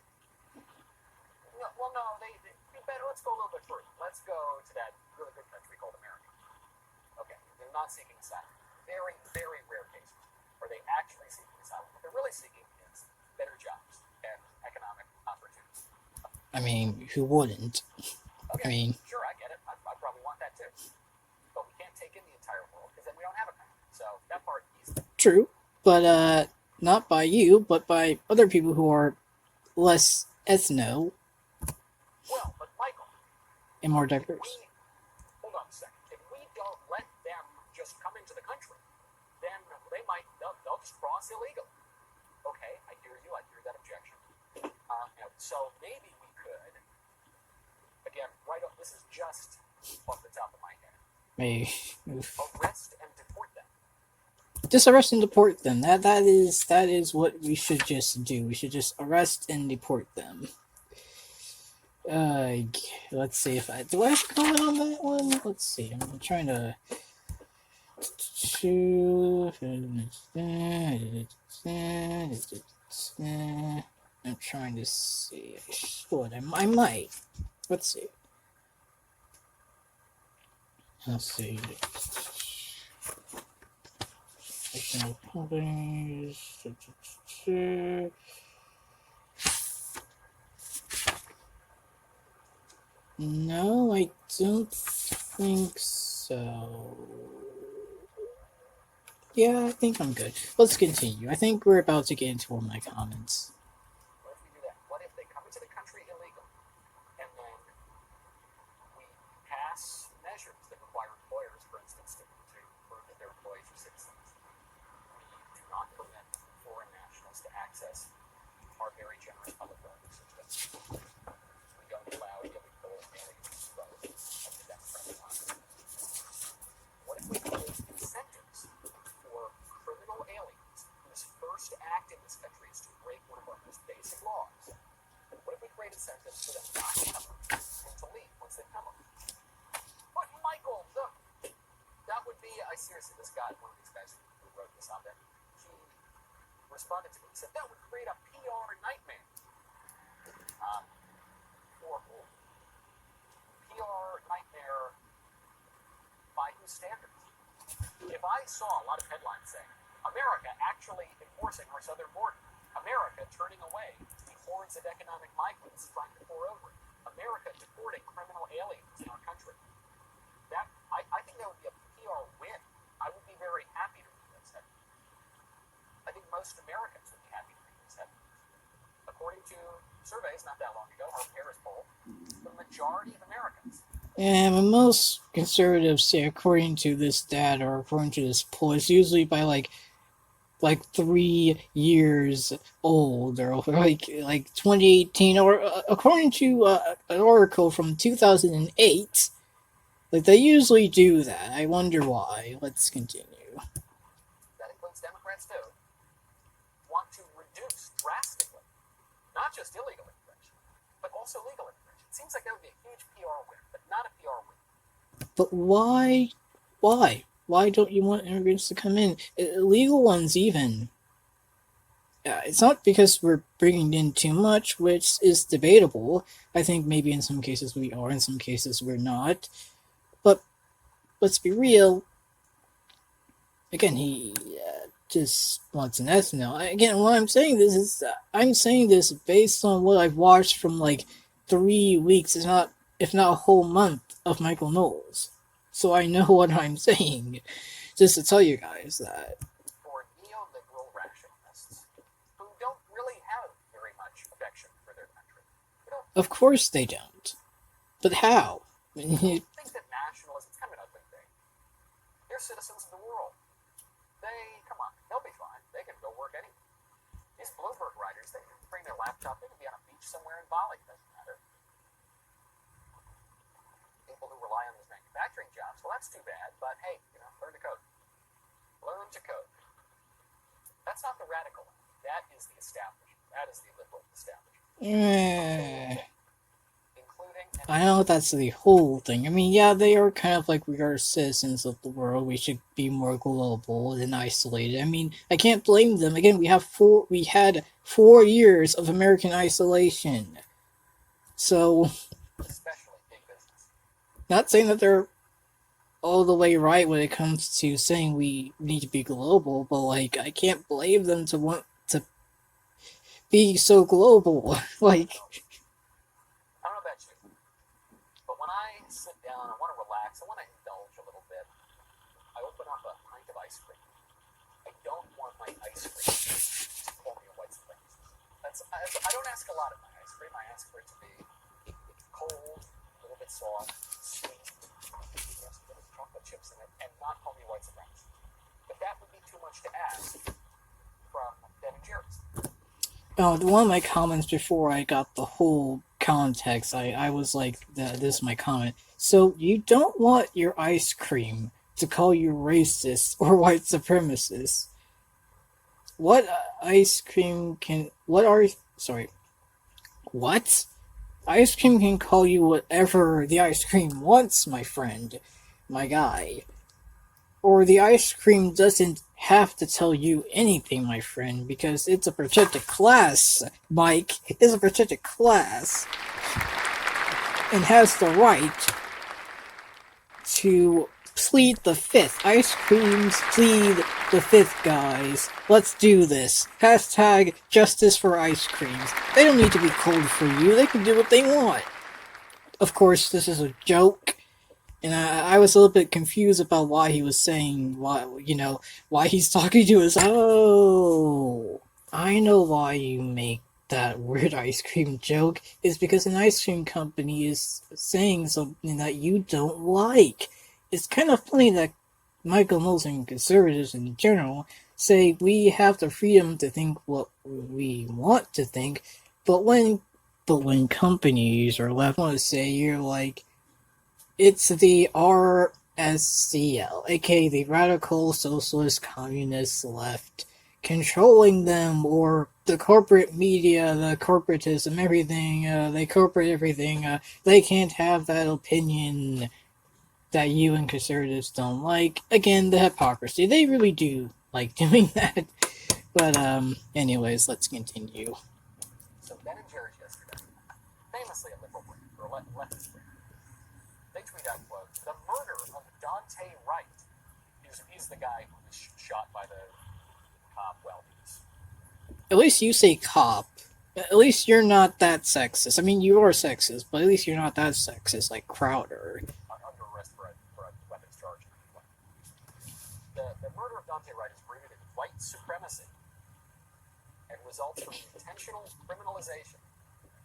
Speaker 2: well, no, they better. Let's go a little bit further. Let's go to that really good country called America. Okay, they're not seeking asylum. Very, very rare cases where they actually seeking asylum. What they're really seeking is better jobs and economic opportunities.
Speaker 1: I mean, who wouldn't?
Speaker 2: Okay,
Speaker 1: I mean,
Speaker 2: sure, I get it. I probably want that too. But we can't take in the entire world because then we don't have a country. So that part is
Speaker 1: true, but not by you, but by other people who are less ethno
Speaker 2: well, but Michael,
Speaker 1: and more diverse.
Speaker 2: Hold on a second. If we don't let them just come into the country, then they'll just cross illegally. Okay, I hear you. I hear that objection. So maybe we could, again, this is just off the top of my head.
Speaker 1: Maybe
Speaker 2: arrest and deport them.
Speaker 1: Just arrest and deport them. That is what we should just do. We should just arrest and deport them. Let's see if do I have a comment on that one? Let's see. I'm trying to. I'm trying to see. I should. I might. Let's see. Let's see. No, I don't think so. Yeah, I think I'm good. Let's continue. I think we're about to get into one of my comments.
Speaker 2: What if we do that? What if they come into the country illegal, and then we pass measures that require employers, for instance, to prove that their employees are citizens? We do not permit foreign nationals to access our very generous public roads. We don't allow illegal aliens to vote at the Democratic Party. What if we create incentives for criminal aliens whose first act in this country is to break one of our most basic laws? What if we create incentives for them not to come and to leave once they come up? But Michael, that would be, seriously, one of these guys who wrote this op-ed, he responded to me. He said that would create a PR nightmare. For who? PR nightmare by whose standards? If I I saw a lot of headlines saying, America actually enforcing our southern border. America turning away the hordes of economic migrants trying to pour over it. America deporting criminal aliens in our country. I think that would be a PR win. I would be very happy to read those headlines. I think most Americans would be happy to read those headlines. According to surveys not that long ago, our Paris poll, the majority of Americans.
Speaker 1: And most conservatives say, according to this data or according to this poll, it's usually by like 3 years old, or like 2018, or according to an article from 2008. Like, they usually do that. I wonder why. Let's continue.
Speaker 2: That includes Democrats too. Want to reduce drastically, not just illegal immigration, but also legal immigration. It seems like that would be a huge PR win, but not a PR win.
Speaker 1: But why? Why don't you want immigrants to come in? Illegal ones, even. It's not because we're bringing in too much, which is debatable. I think maybe in some cases we are, in some cases we're not. But let's be real. Again, he just wants an S now. Again, what I'm saying this is, I'm saying this based on what I've watched from like 3 weeks, if not a whole month, of Michael Knowles. So I know what I'm saying. Just to tell you guys that.
Speaker 2: For neoliberal rationalists who don't really have very much affection for their country.
Speaker 1: Of course they don't. But how?
Speaker 2: I think that nationalism is kind of an ugly thing. They're citizens of the world. Come on, they'll be fine. They can go work anywhere. These Bloomberg writers, they can bring their laptop, they can be on a beach somewhere in Bali, it doesn't matter. People who rely on these manufacturing jobs, well, that's too bad, but hey, learn to code. Learn to code. That's not the radical. That is the establishment. That is the liberal establishment.
Speaker 1: I know that's the whole thing. I mean, yeah, they are kind of like, we are citizens of the world. We should be more global than isolated. I mean, I can't blame them. Again, we had 4 years of American isolation. So,
Speaker 2: especially big business.
Speaker 1: Not saying that they're all the way right when it comes to saying we need to be global, but like, I can't blame them to want to be so global. Like,
Speaker 2: I don't know about you, but when I sit down, I want to relax, I want to indulge a little bit, I open up a pint of ice cream. I don't want my ice cream to call me a white supremacist. I don't ask a lot of my ice cream. I ask for it to be cold, a little bit soft, sweet, some little chocolate chips in it, and not call me white supremacist. But that would be too much to ask from Ben and Jerry's.
Speaker 1: One of my comments before I got the whole context, I was like, this is my comment. So, you don't want your ice cream to call you racist or white supremacist. What ice cream can... What? Ice cream can call you whatever the ice cream wants, my friend. My guy. Or the ice cream doesn't have to tell you anything, my friend, because it's a protected class, Mike. It's a protected class. And has the right to plead the fifth. Ice creams plead the fifth, guys. Let's do this. Hashtag justice for ice creams. They don't need to be cold for you. They can do what they want. Of course, this is a joke. And I was a little bit confused about why he was saying, why he's talking to us. Oh, I know why you make that weird ice cream joke. It's because an ice cream company is saying something that you don't like. It's kind of funny that Michael Knowles and conservatives in general say we have the freedom to think what we want to think, but when companies or left want to say, you're like, it's the RSCL, aka the Radical Socialist Communist Left, controlling them, or the corporate media, the corporatism, everything, they corporate everything, they can't have that opinion that you and conservatives don't like. Again, the hypocrisy. They really do like doing that. But, anyways, let's continue.
Speaker 2: So Ben and Jerry's yesterday, famously a liberal brand, or a leftist brand, they tweet out, quote, "The murder of Dante Wright is He's the guy who was shot by the cop. Well,
Speaker 1: At least you say cop. At least you're not that sexist. I mean, you are sexist, but at least you're not that sexist like Crowder.
Speaker 2: Under arrest for a weapons charge. The murder of Dante Wright is rooted in white supremacy and results from the intentional criminalization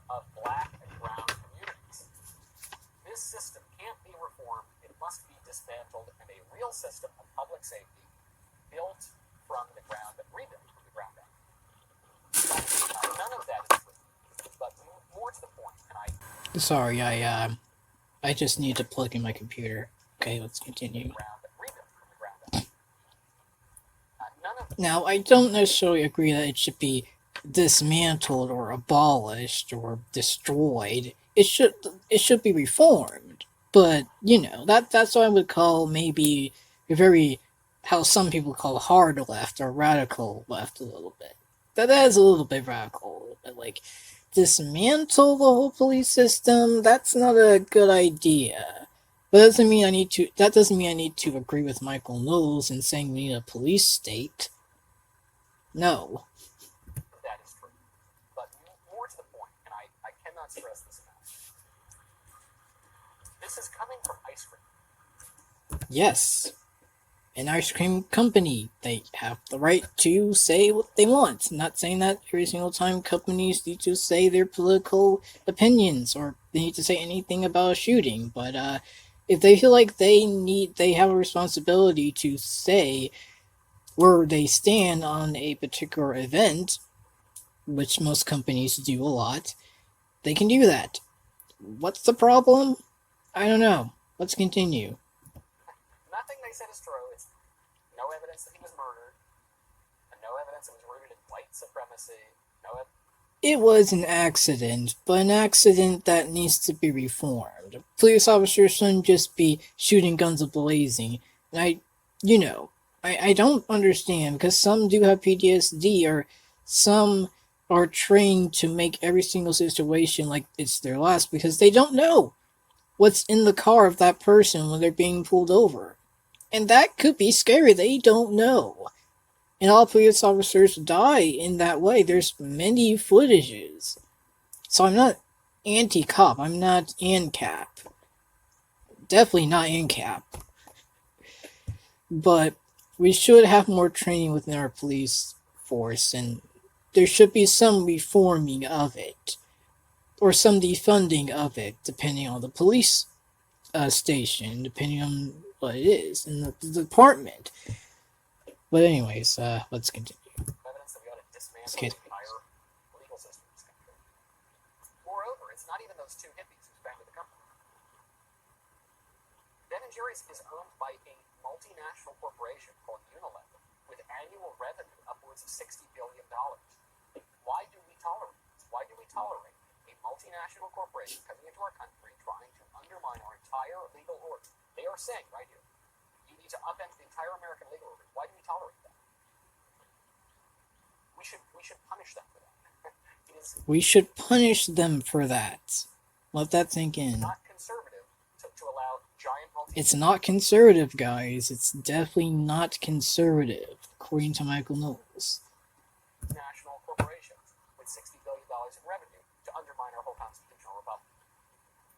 Speaker 2: of black and brown communities. This system can't be reformed. It must be dismantled, and a real system of public safety built from the ground up, rebuilt from the ground up. None of that is true. But more to the point, and
Speaker 1: Sorry, I just need to plug in my computer. Okay, let's continue. Now, I don't necessarily agree that it should be dismantled or abolished or destroyed. It should be reformed. But, you know, that's what I would call maybe a very, how some people call hard left or radical left a little bit. That is a little bit radical, a little bit like dismantle the whole police system. That's not a good idea. But that doesn't mean I need to agree with Michael Knowles in saying we need a police state. No.
Speaker 2: That is true. But more to the point, and I cannot stress this enough. This is coming from ice cream.
Speaker 1: Yes. An ice cream company. They have the right to say what they want. I'm not saying that every single time companies need to say their political opinions or they need to say anything about a shooting. But if they feel like they have a responsibility to say where they stand on a particular event, which most companies do a lot, they can do that. What's the problem? I don't know. Let's continue.
Speaker 2: Nothing they said is true. It's no evidence that he was murdered, and no evidence that it was rooted in white supremacy.
Speaker 1: It was an accident, but an accident that needs to be reformed. Police officers shouldn't just be shooting guns a-blazing. And I don't understand, because some do have PTSD, or some are trained to make every single situation like it's their last, because they don't know what's in the car of that person when they're being pulled over. And that could be scary. They don't know. And all police officers die in that way. There's many footages. So I'm not anti-cop. I'm not ANCAP. Definitely not ANCAP. But we should have more training within our police force, and there should be some reforming of it. Or some defunding of it, depending on the police station, depending on what it is in the department. But anyways, let's continue.
Speaker 2: Evidence that we ought to dismantle the entire legal system in this country. Moreover, it's not even those two hippies who founded the company. Ben & Jerry's is owned by a multinational corporation called Unilever, with annual revenue upwards of $60 billion. Why do we tolerate this? Why do we tolerate a multinational corporation coming into our country trying to undermine our entire legal order? They are saying right here, you need to upend the entire American legal order. Why do we tolerate that? We should punish them for that.
Speaker 1: We should punish them for that. Let that sink in.
Speaker 2: Not conservative to allow giant
Speaker 1: It's not conservative, guys. It's definitely not conservative, according to Michael Knowles.
Speaker 2: National corporations with $60 billion in revenue to undermine our whole constitutional republic.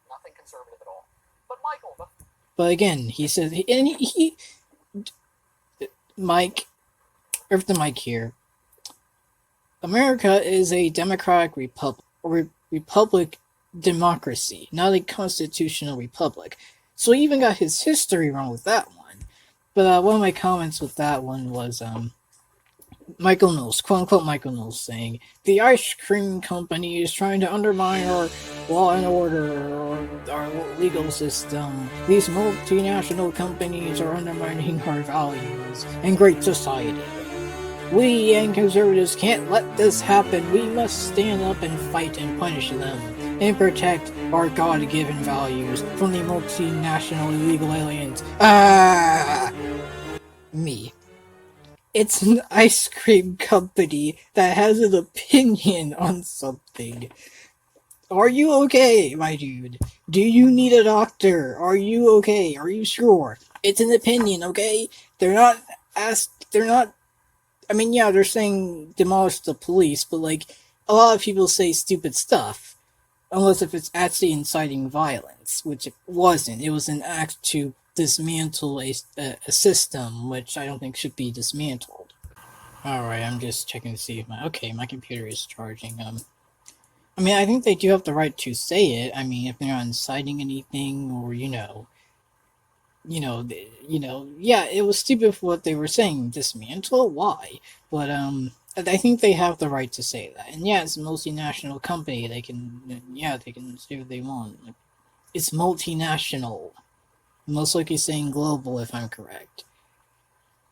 Speaker 2: Nothing conservative at all. But Michael,
Speaker 1: But again, he said, Mike, over the mic here. America is a democratic republic, or republic democracy, not a constitutional republic. So he even got his history wrong with that one. But one of my comments with that one was Michael Knowles, quote-unquote Michael Knowles, saying, the ice cream company is trying to undermine our law and order, or our legal system. These multinational companies are undermining our values and great society. We and conservatives can't let this happen. We must stand up and fight and punish them, and protect our God-given values from the multinational illegal aliens. Me. It's an ice cream company that has an opinion on something. Are you okay, my dude? Do you need a doctor? Are you okay? Are you sure? It's an opinion, okay? They're not they're not, I mean, yeah, they're saying demolish the police, but like, a lot of people say stupid stuff. Unless if it's actually inciting violence, which it wasn't. It was an act to dismantle a system, which I don't think should be dismantled. Alright, I'm just checking to see if my computer is charging. I mean, I think they do have the right to say it. I mean, if they're not inciting anything, or yeah, it was stupid for what they were saying. Dismantle? Why? But I think they have the right to say that. And yeah, it's a multinational company. They can say what they want. It's multinational. Most likely saying global, if I'm correct.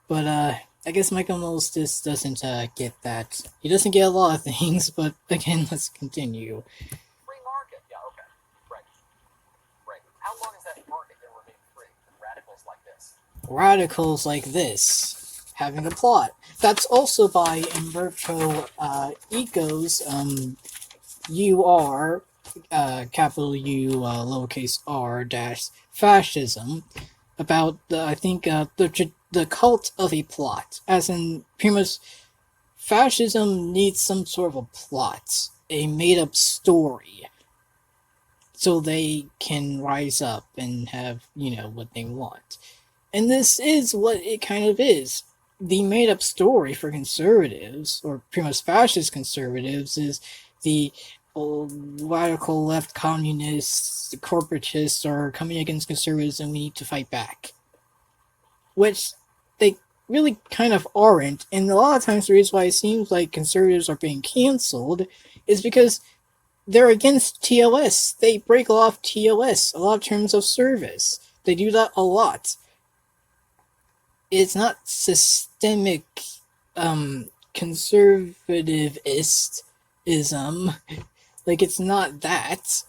Speaker 1: But I guess Michael Knowles just doesn't get that. He doesn't get a lot of things. But again, let's continue.
Speaker 2: Free market. Yeah, okay. Right. Right. How long is that market going to remain free with radicals like this?
Speaker 1: Radicals like this having a plot. That's also by Umberto Eco's UR, capital U, lowercase r, dash fascism, about the cult of a plot. As in, pretty much, fascism needs some sort of a plot, a made up story, so they can rise up and have, what they want. And this is what it kind of is. The made up story for conservatives, or pretty much fascist conservatives, is the radical left communists, the corporatists are coming against conservatives and we need to fight back. Which they really kind of aren't. And a lot of times the reason why it seems like conservatives are being cancelled is because they're against TOS. They break off TOS, a lot of terms of service. They do that a lot. It's not systemic conservativism. Like, it's not that.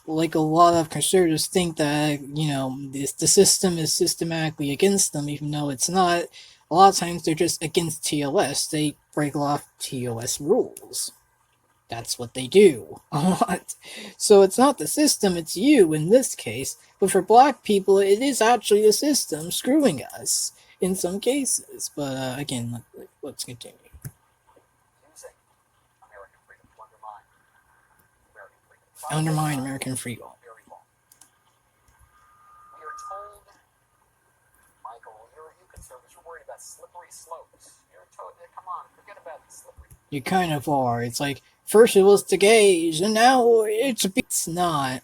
Speaker 1: Like, a lot of conservatives think that, the system is systematically against them, even though it's not. A lot of times they're just against TOS. They break off TOS rules. That's what they do a lot. So it's not the system, it's you in this case. But for black people, it is actually the system screwing us in some cases. But again, let's continue.
Speaker 2: Using American freedom to undermine American freedom.
Speaker 1: Undermine American freedom.
Speaker 2: Very long. We are told, Michael, you conservatives, you're worried about slippery slopes. You're told, come on, forget about the slippery.
Speaker 1: You kind of are. It's like, first it was the gays, and now it's not.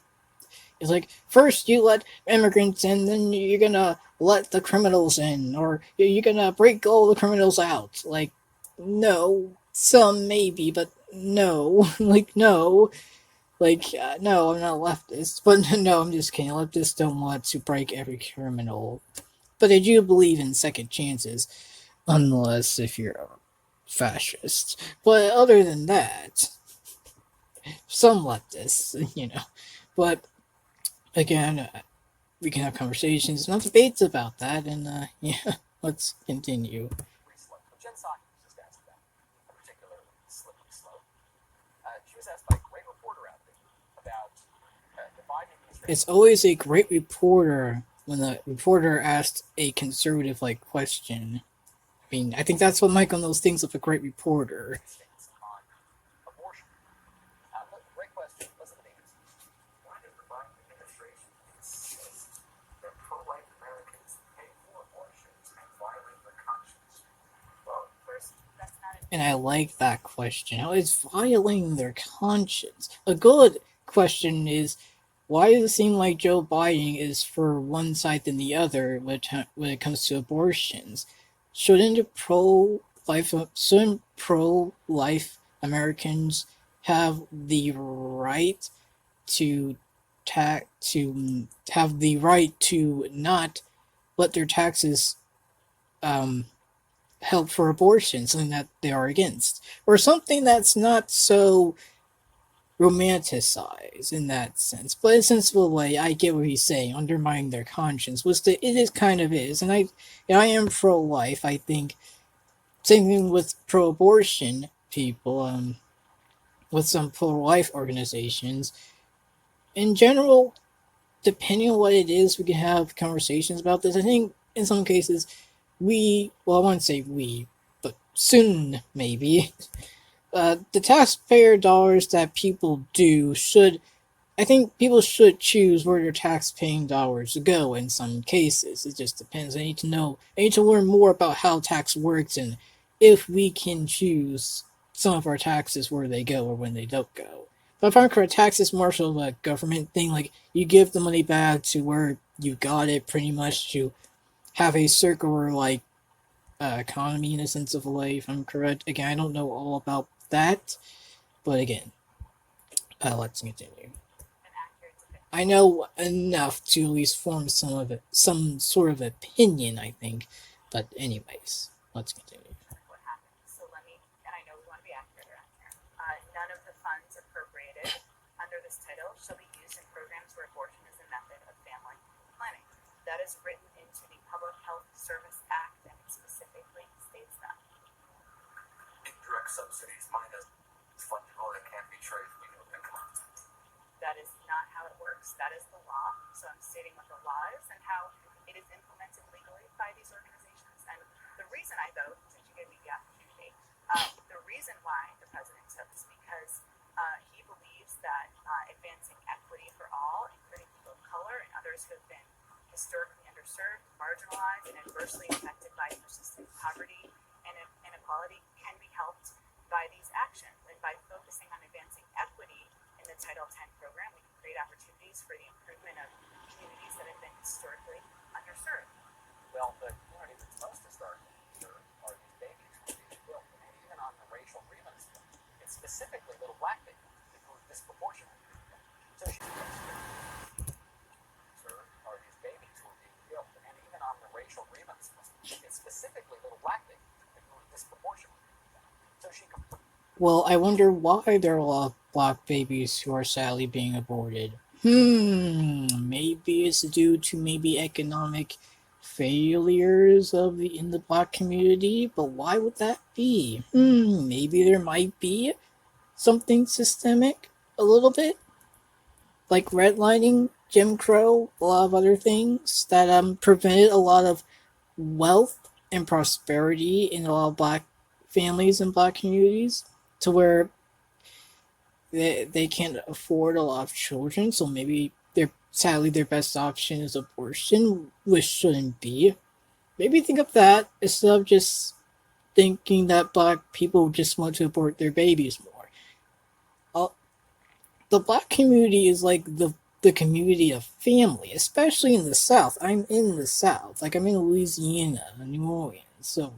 Speaker 1: It's like, first you let immigrants in, then you're gonna let the criminals in, or you're gonna break all the criminals out. Like, no. Some maybe, but no. Like, no. Like, no, I'm not a leftist. But no, I'm just kidding. Leftists don't want to break every criminal. But they do believe in second chances. Unless if you're a fascist. But other than that, some leftists, But again, we can have conversations, not debates about that, and yeah, let's continue.
Speaker 2: Jen Psaki was just asked about a particular slippery slope. She was asked by a great reporter out there about the Biden administration.
Speaker 1: It's always a great reporter when the reporter asks a conservative-like question. I mean, I think that's what Michael Knowles thinks of a great reporter.
Speaker 2: On abortion. Great question. Listen to the answer. Why does the Biden administration insist that pro-life Americans pay for abortions and violate their conscience? Well, first, that's not it.
Speaker 1: And I like that question. How is violating their conscience? A good question is, why does it seem like Joe Biden is for one side than the other when it comes to abortions? Shouldn't pro-life Americans have the right to have the right to not let their taxes help for abortion, something that they are against, or something that's not so romanticized in that sense, but in a sensible way. I get what he's saying. Undermining their conscience, which it is kind of is, and I am pro-life. I think same thing with pro-abortion people. with some pro-life organizations. In general, depending on what it is, we can have conversations about this. I think in some cases, well, I won't say we, but soon, maybe, the taxpayer dollars that people do should, I think people should choose where their tax-paying dollars go in some cases. It just depends. I need to learn more about how tax works and if we can choose some of our taxes where they go or when they don't go. But if I'm correct, tax is more so of a government thing. Like, you give the money back to where you got it, pretty much, to have a circular, like, economy in a sense of a way, if I'm correct. Again, I don't know all about that, but again, let's continue. I know enough to at least form some sort of opinion, I think. But anyways, let's continue.
Speaker 2: What happened. So let me, and I know we want to be accurate around here. None of the funds appropriated under this title shall be used in programs where abortion is a method of family planning. That is written into the Public Health Service Act, and it specifically states that.
Speaker 3: Indirect subsidies, mine is fungible, it can't be traced.
Speaker 2: That is not how it works. That is the law. So I'm stating what the law is and how it is implemented legally by these organizations. And the reason I vote, since you gave me the opportunity, the reason why the president took is because he believes that advancing equity for all, including people of color and others who have been historically underserved, marginalized, and adversely affected by persistent poverty and inequality, can be helped by these actions. And by focusing on advancing equity in the Title X program, we can create opportunities for the improvement of communities that have been historically underserved.
Speaker 3: Well, the community that's most historically underserved are these babies who are being built, and even on the racial grievance, it's specifically little black babies who are disproportionately being built. So she's are these babies who are being built, and even on the racial grievance, it's specifically little black babies who are disproportionately being built. So she.
Speaker 1: Well, I wonder why there are a lot of black babies who are sadly being aborted. Maybe it's due to maybe economic failures in the black community, but why would that be? Maybe there might be something systemic, a little bit, like redlining, Jim Crow, a lot of other things that prevented a lot of wealth and prosperity in a lot of black families and black communities, to where they can't afford a lot of children, so maybe sadly their best option is abortion, which shouldn't be. Maybe think of that instead of just thinking that black people just want to abort their babies more. The black community is like the community of family, especially in the South. I'm in the South, like I'm in Louisiana, New Orleans, so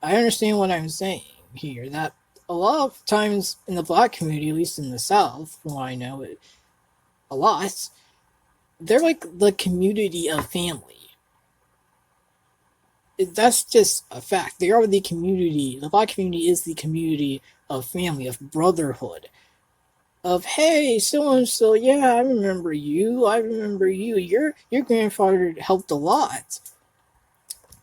Speaker 1: I understand what I'm saying here. That a lot of times in the black community, at least in the South, from what I know, a lot, they're like the community of family. That's just a fact. They are the community. The black community is the community of family, of brotherhood, of hey, so and so, yeah, I remember you. I remember you. Your grandfather helped a lot.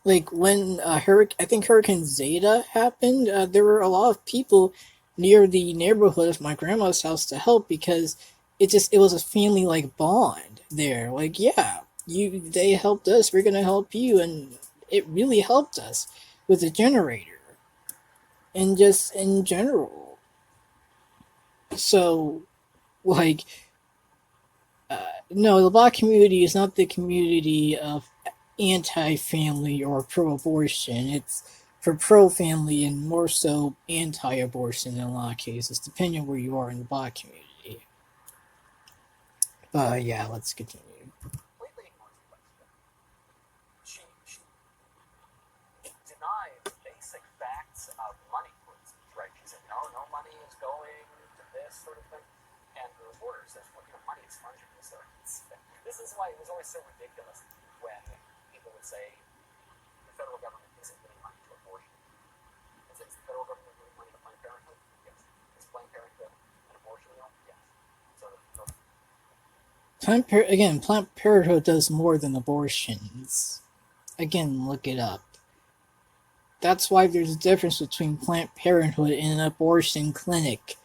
Speaker 1: Like when I think Hurricane Zeta happened, there were a lot of people near the neighborhood of my grandma's house to help, because it was a family like bond there. Like, yeah, they helped us, we're gonna help you, and it really helped us with the generator and just in general. So, like, no, the black community is not the community of anti-family or pro-abortion. It's for pro-family and more so anti-abortion in a lot of cases, depending on where you are in the black community. Yeah, let's continue.
Speaker 3: Completely ignores the question. She denied basic facts of money, for instance, right? She said, no money is going to this sort of thing. And the reporter says, well, money is fungible. So this is why it was always so ridiculous when people would say the federal government isn't giving money to abortion. Is the federal government giving money to Planned Parenthood? Yes. Is Planned Parenthood an abortion mill? Yes. So
Speaker 1: Planned Parenthood does more than abortions. Again, look it up. That's why there's a difference between Planned Parenthood and an abortion clinic.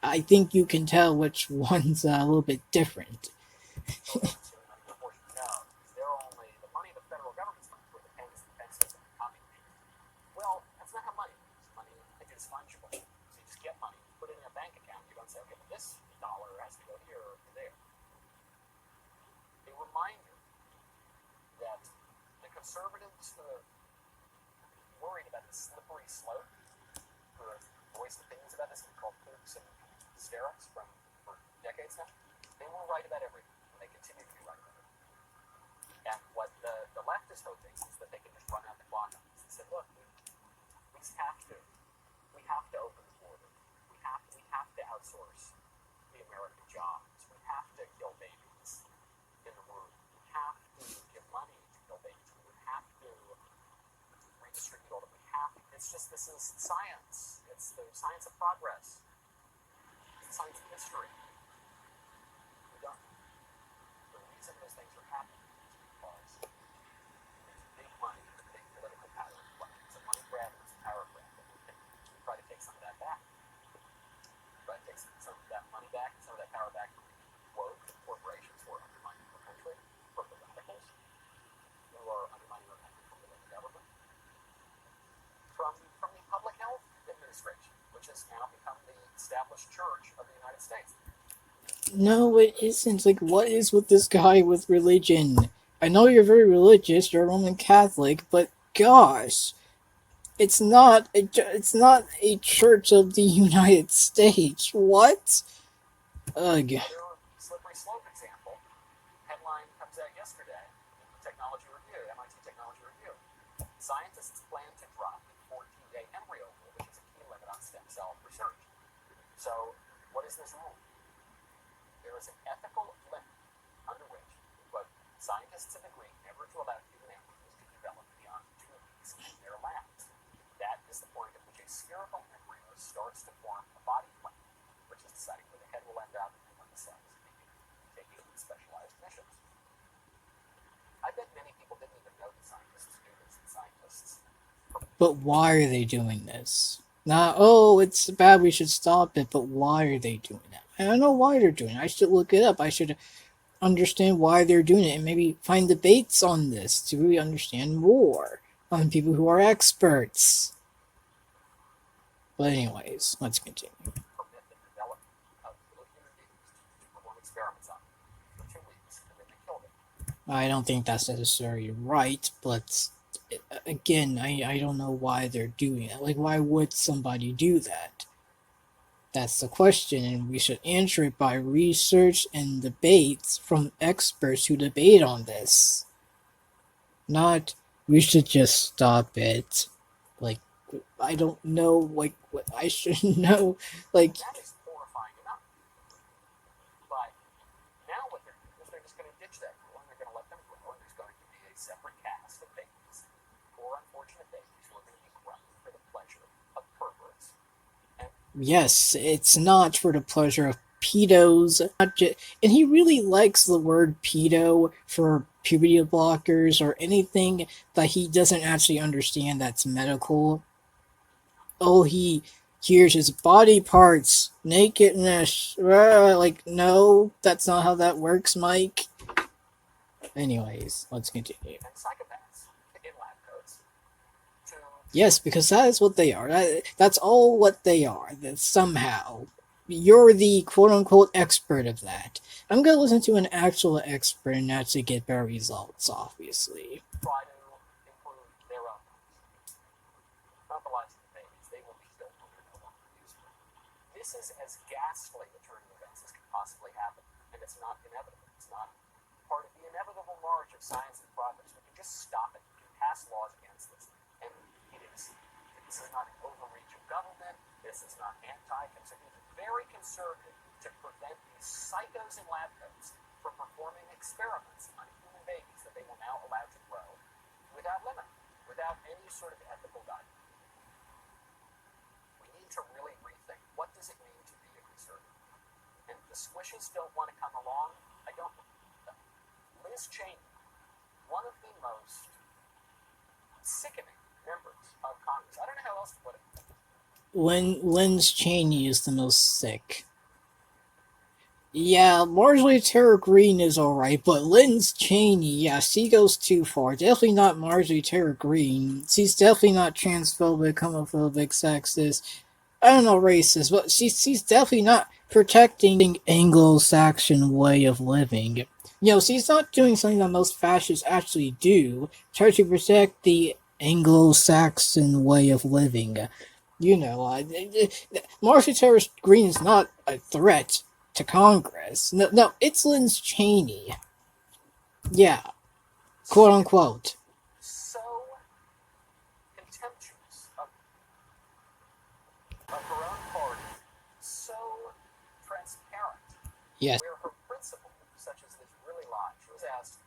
Speaker 1: I think you can tell which one's a little bit different.
Speaker 2: So that's your money proportion. No, they're only the money the federal government's money for the payments the defense system and copy payments. Well, that's not how money works. Money is fungible. So you just get money, put it in a bank account, you don't say, okay, well, this dollar has to go here or there. A reminder that the conservatives who are worried about the slippery slope, who have voiced opinions about this and called kooks and hysterics for decades now, they were right about everything, and they continue to be right about everything. And what the left is hoping is that they can just run out the clock on this and say, look, we just have to open the border. We have to outsource the American jobs. We have to kill babies in the womb. We have to give money to kill babies. We have to redistribute all that we have. It's just, this is science. It's the science of progress. It's the science of history. We don't. The reason those things are happening is because there's big money, big political power. It's a money grab and it's a power grab. And we can try to take some of that back. Try to take some of that money back, some of that power back from the woke corporations who are undermining our country, from the radicals who are undermining our country, from the government, from the public health administration, which has now become the established church of the United States.
Speaker 1: No, it isn't. Like, what is with this guy with religion? I know you're very religious, you're a Roman Catholic, but gosh, it's not a church of the United States. What? Ugh.
Speaker 2: Another slippery slope example. Headline comes out yesterday in the Technology Review, MIT Technology Review. Scientists plan to drop the 14-day embryo rule, which is a key limit on stem cell research. So, what is this rule? There is an ethical limit under which, quote, scientists have agreed never to allow human embryos to develop beyond 2 weeks in their labs. That is the point at which a spherical embryo starts to form a body plan, which is deciding where the head will end up and when the cell is taking specialized missions. I bet many people didn't even know that scientists do this, and scientists.
Speaker 1: But why are they doing this? Not, oh, it's bad, we should stop it, but why are they doing that? I don't know why they're doing it. I should look it up. I should understand why they're doing it and maybe find debates on this to really understand more on people who are experts. But anyways, let's continue.
Speaker 2: Permit the development of little human beings to perform experiments on them for 2 weeks, and then they kill them.
Speaker 1: I don't think that's necessarily right, but again, I don't know why they're doing it. Like, why would somebody do that? That's the question, and we should answer it by research and debates from experts who debate on this. Not, we should just stop it. Like, I don't know, like, what I should know. Like,
Speaker 2: That is horrifying enough. But now what they're doing is they're just going to ditch that rule and they're going to let them grow, and there's going to be a separate caste of babies, poor unfortunate babies who are going to be grown for the pleasure of perverts.
Speaker 1: yes, it's not for the pleasure of pedos. And he really likes the word pedo for puberty blockers or anything that he doesn't actually understand that's medical. Oh, he hears his body parts, nakedness. Like, no, that's not how that works, Mike. Anyways, let's continue.
Speaker 2: And psychopaths in lab coats to
Speaker 1: Yes, because that is what they are. That's all what they are. That somehow you're the quote-unquote expert of that. I'm going to listen to an actual expert and actually get better results, obviously.
Speaker 2: try to improve their own lives. Not the lives of the babies. They will be killed when they're no longer useful. This is as ghastly a turn of events as can possibly happen, and it's not inevitable. It's not part of the inevitable march of science and progress. We can just stop it. We can pass laws against this. And it is. This is not an overreach of government. This is not anti-conservative. It's very conservative to prevent these psychos in lab coats from performing experiments on human babies that they will now allow to grow without limit, without any sort of ethical guidance. We need to really rethink, what does it mean to be a conservative? And the squishes don't want to come along. I don't believe them. Liz Cheney, one of the most sickening members of Congress. I don't know how else to put it.
Speaker 1: Liz Cheney is the most sick. Yeah, Marjorie Taylor Greene is alright, but Liz Cheney, yeah, she goes too far. Definitely not Marjorie Taylor Greene. She's definitely not transphobic, homophobic, sexist. I don't know, racist, but she's definitely not protecting Anglo-Saxon way of living. You know, she's not doing something that most fascists actually do, try to protect the Anglo-Saxon way of living. You know, Marjorie Taylor Greene is not a threat to Congress. No, no, it's Liz Cheney. Yeah, quote unquote.
Speaker 2: So contemptuous of her own party, so transparent,
Speaker 1: Yes.
Speaker 2: where her principles, such as this, really lie. She was asked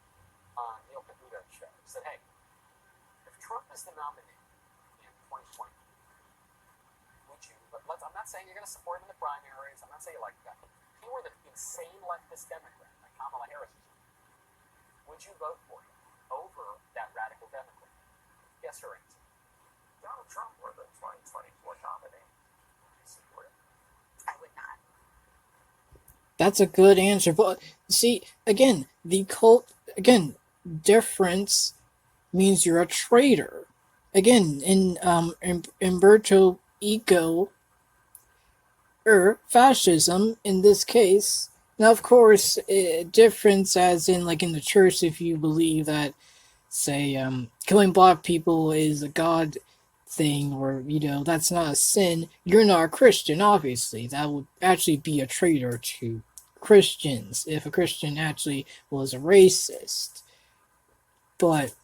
Speaker 2: on Neil Cavuto's show, she said, hey, if Trump is the nominee in 2020, would you, I'm not saying you're going to support him in the primaries, I'm not saying you like that, but if he were the insane leftist Democrat, like Kamala Harris, would you vote for him over that radical Democrat? Yes or answer? Donald Trump were the 2024 nominee. I would not.
Speaker 1: That's a good answer. But see, again, the cult, again, difference means you're a traitor. Again, in Umberto Eco, Ur-Fascism, in this case, now of course, difference as in, like in the church, if you believe that, say, killing black people is a God thing, or, you know, that's not a sin, you're not a Christian, obviously. That would actually be a traitor to Christians if a Christian actually was a racist. But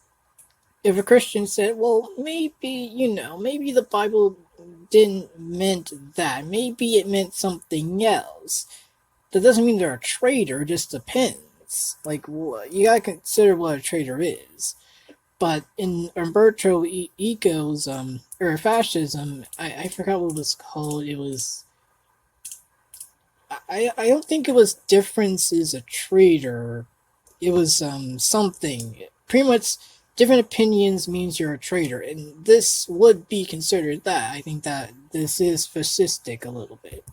Speaker 1: if a Christian said, well, maybe, you know, maybe the Bible didn't meant that, maybe it meant something else, that doesn't mean they're a traitor, it just depends. Like, you gotta consider what a traitor is. But in Umberto Eco's or fascism, I forgot what it was called. It was I don't think it was difference is a traitor. It was something. Pretty much different opinions means you're a traitor, and this would be considered that. I think that this is fascistic a little bit.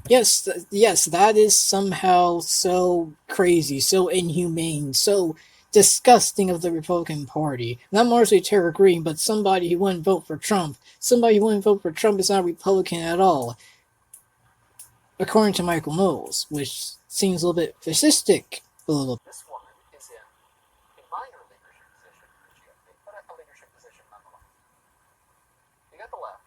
Speaker 1: Yes, yes, that is somehow so crazy, so inhumane, so disgusting of the Republican Party. Not Marjorie Taylor Greene, but somebody who wouldn't vote for Trump. Somebody who wouldn't vote for Trump is not a Republican at all, according to Michael Knowles, which seems a little bit fascistic. A little.
Speaker 2: This woman is in a minor leadership position for GOP, but a leadership position nonetheless. You got the left.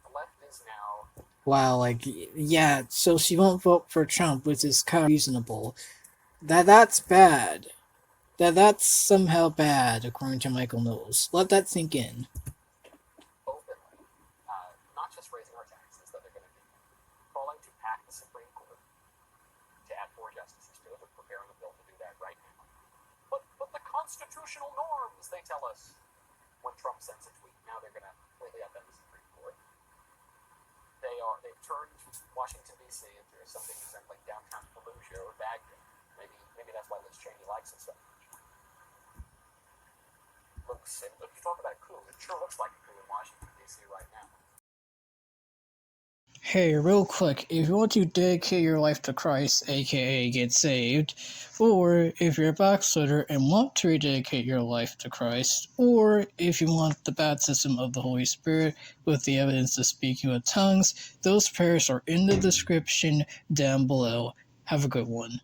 Speaker 2: The left is now.
Speaker 1: Wow, like, yeah, so she won't vote for Trump, which is kind of reasonable. That's bad. That's somehow bad, according to Michael Knowles. Let that sink in.
Speaker 2: Openly, not just raising our taxes that they're going to do, calling to pack the Supreme Court to add 4 justices to it. They're preparing a bill to do that right now. But the constitutional norms, they tell us, when Trump sends a tweet. Now they're going to completely upend the Supreme Court. They've turned Washington, D.C. into something resembling downtown Fallujah or Baghdad. Maybe that's why Liz Cheney likes it so much. If you talk about a coup, it sure looks like a coup in Washington, D.C. right now.
Speaker 1: Hey, real quick, if you want to dedicate your life to Christ, aka get saved, or if you're a backslider and want to rededicate your life to Christ, or if you want the baptism of the Holy Spirit with the evidence of speaking with tongues, those prayers are in the description down below. Have a good one.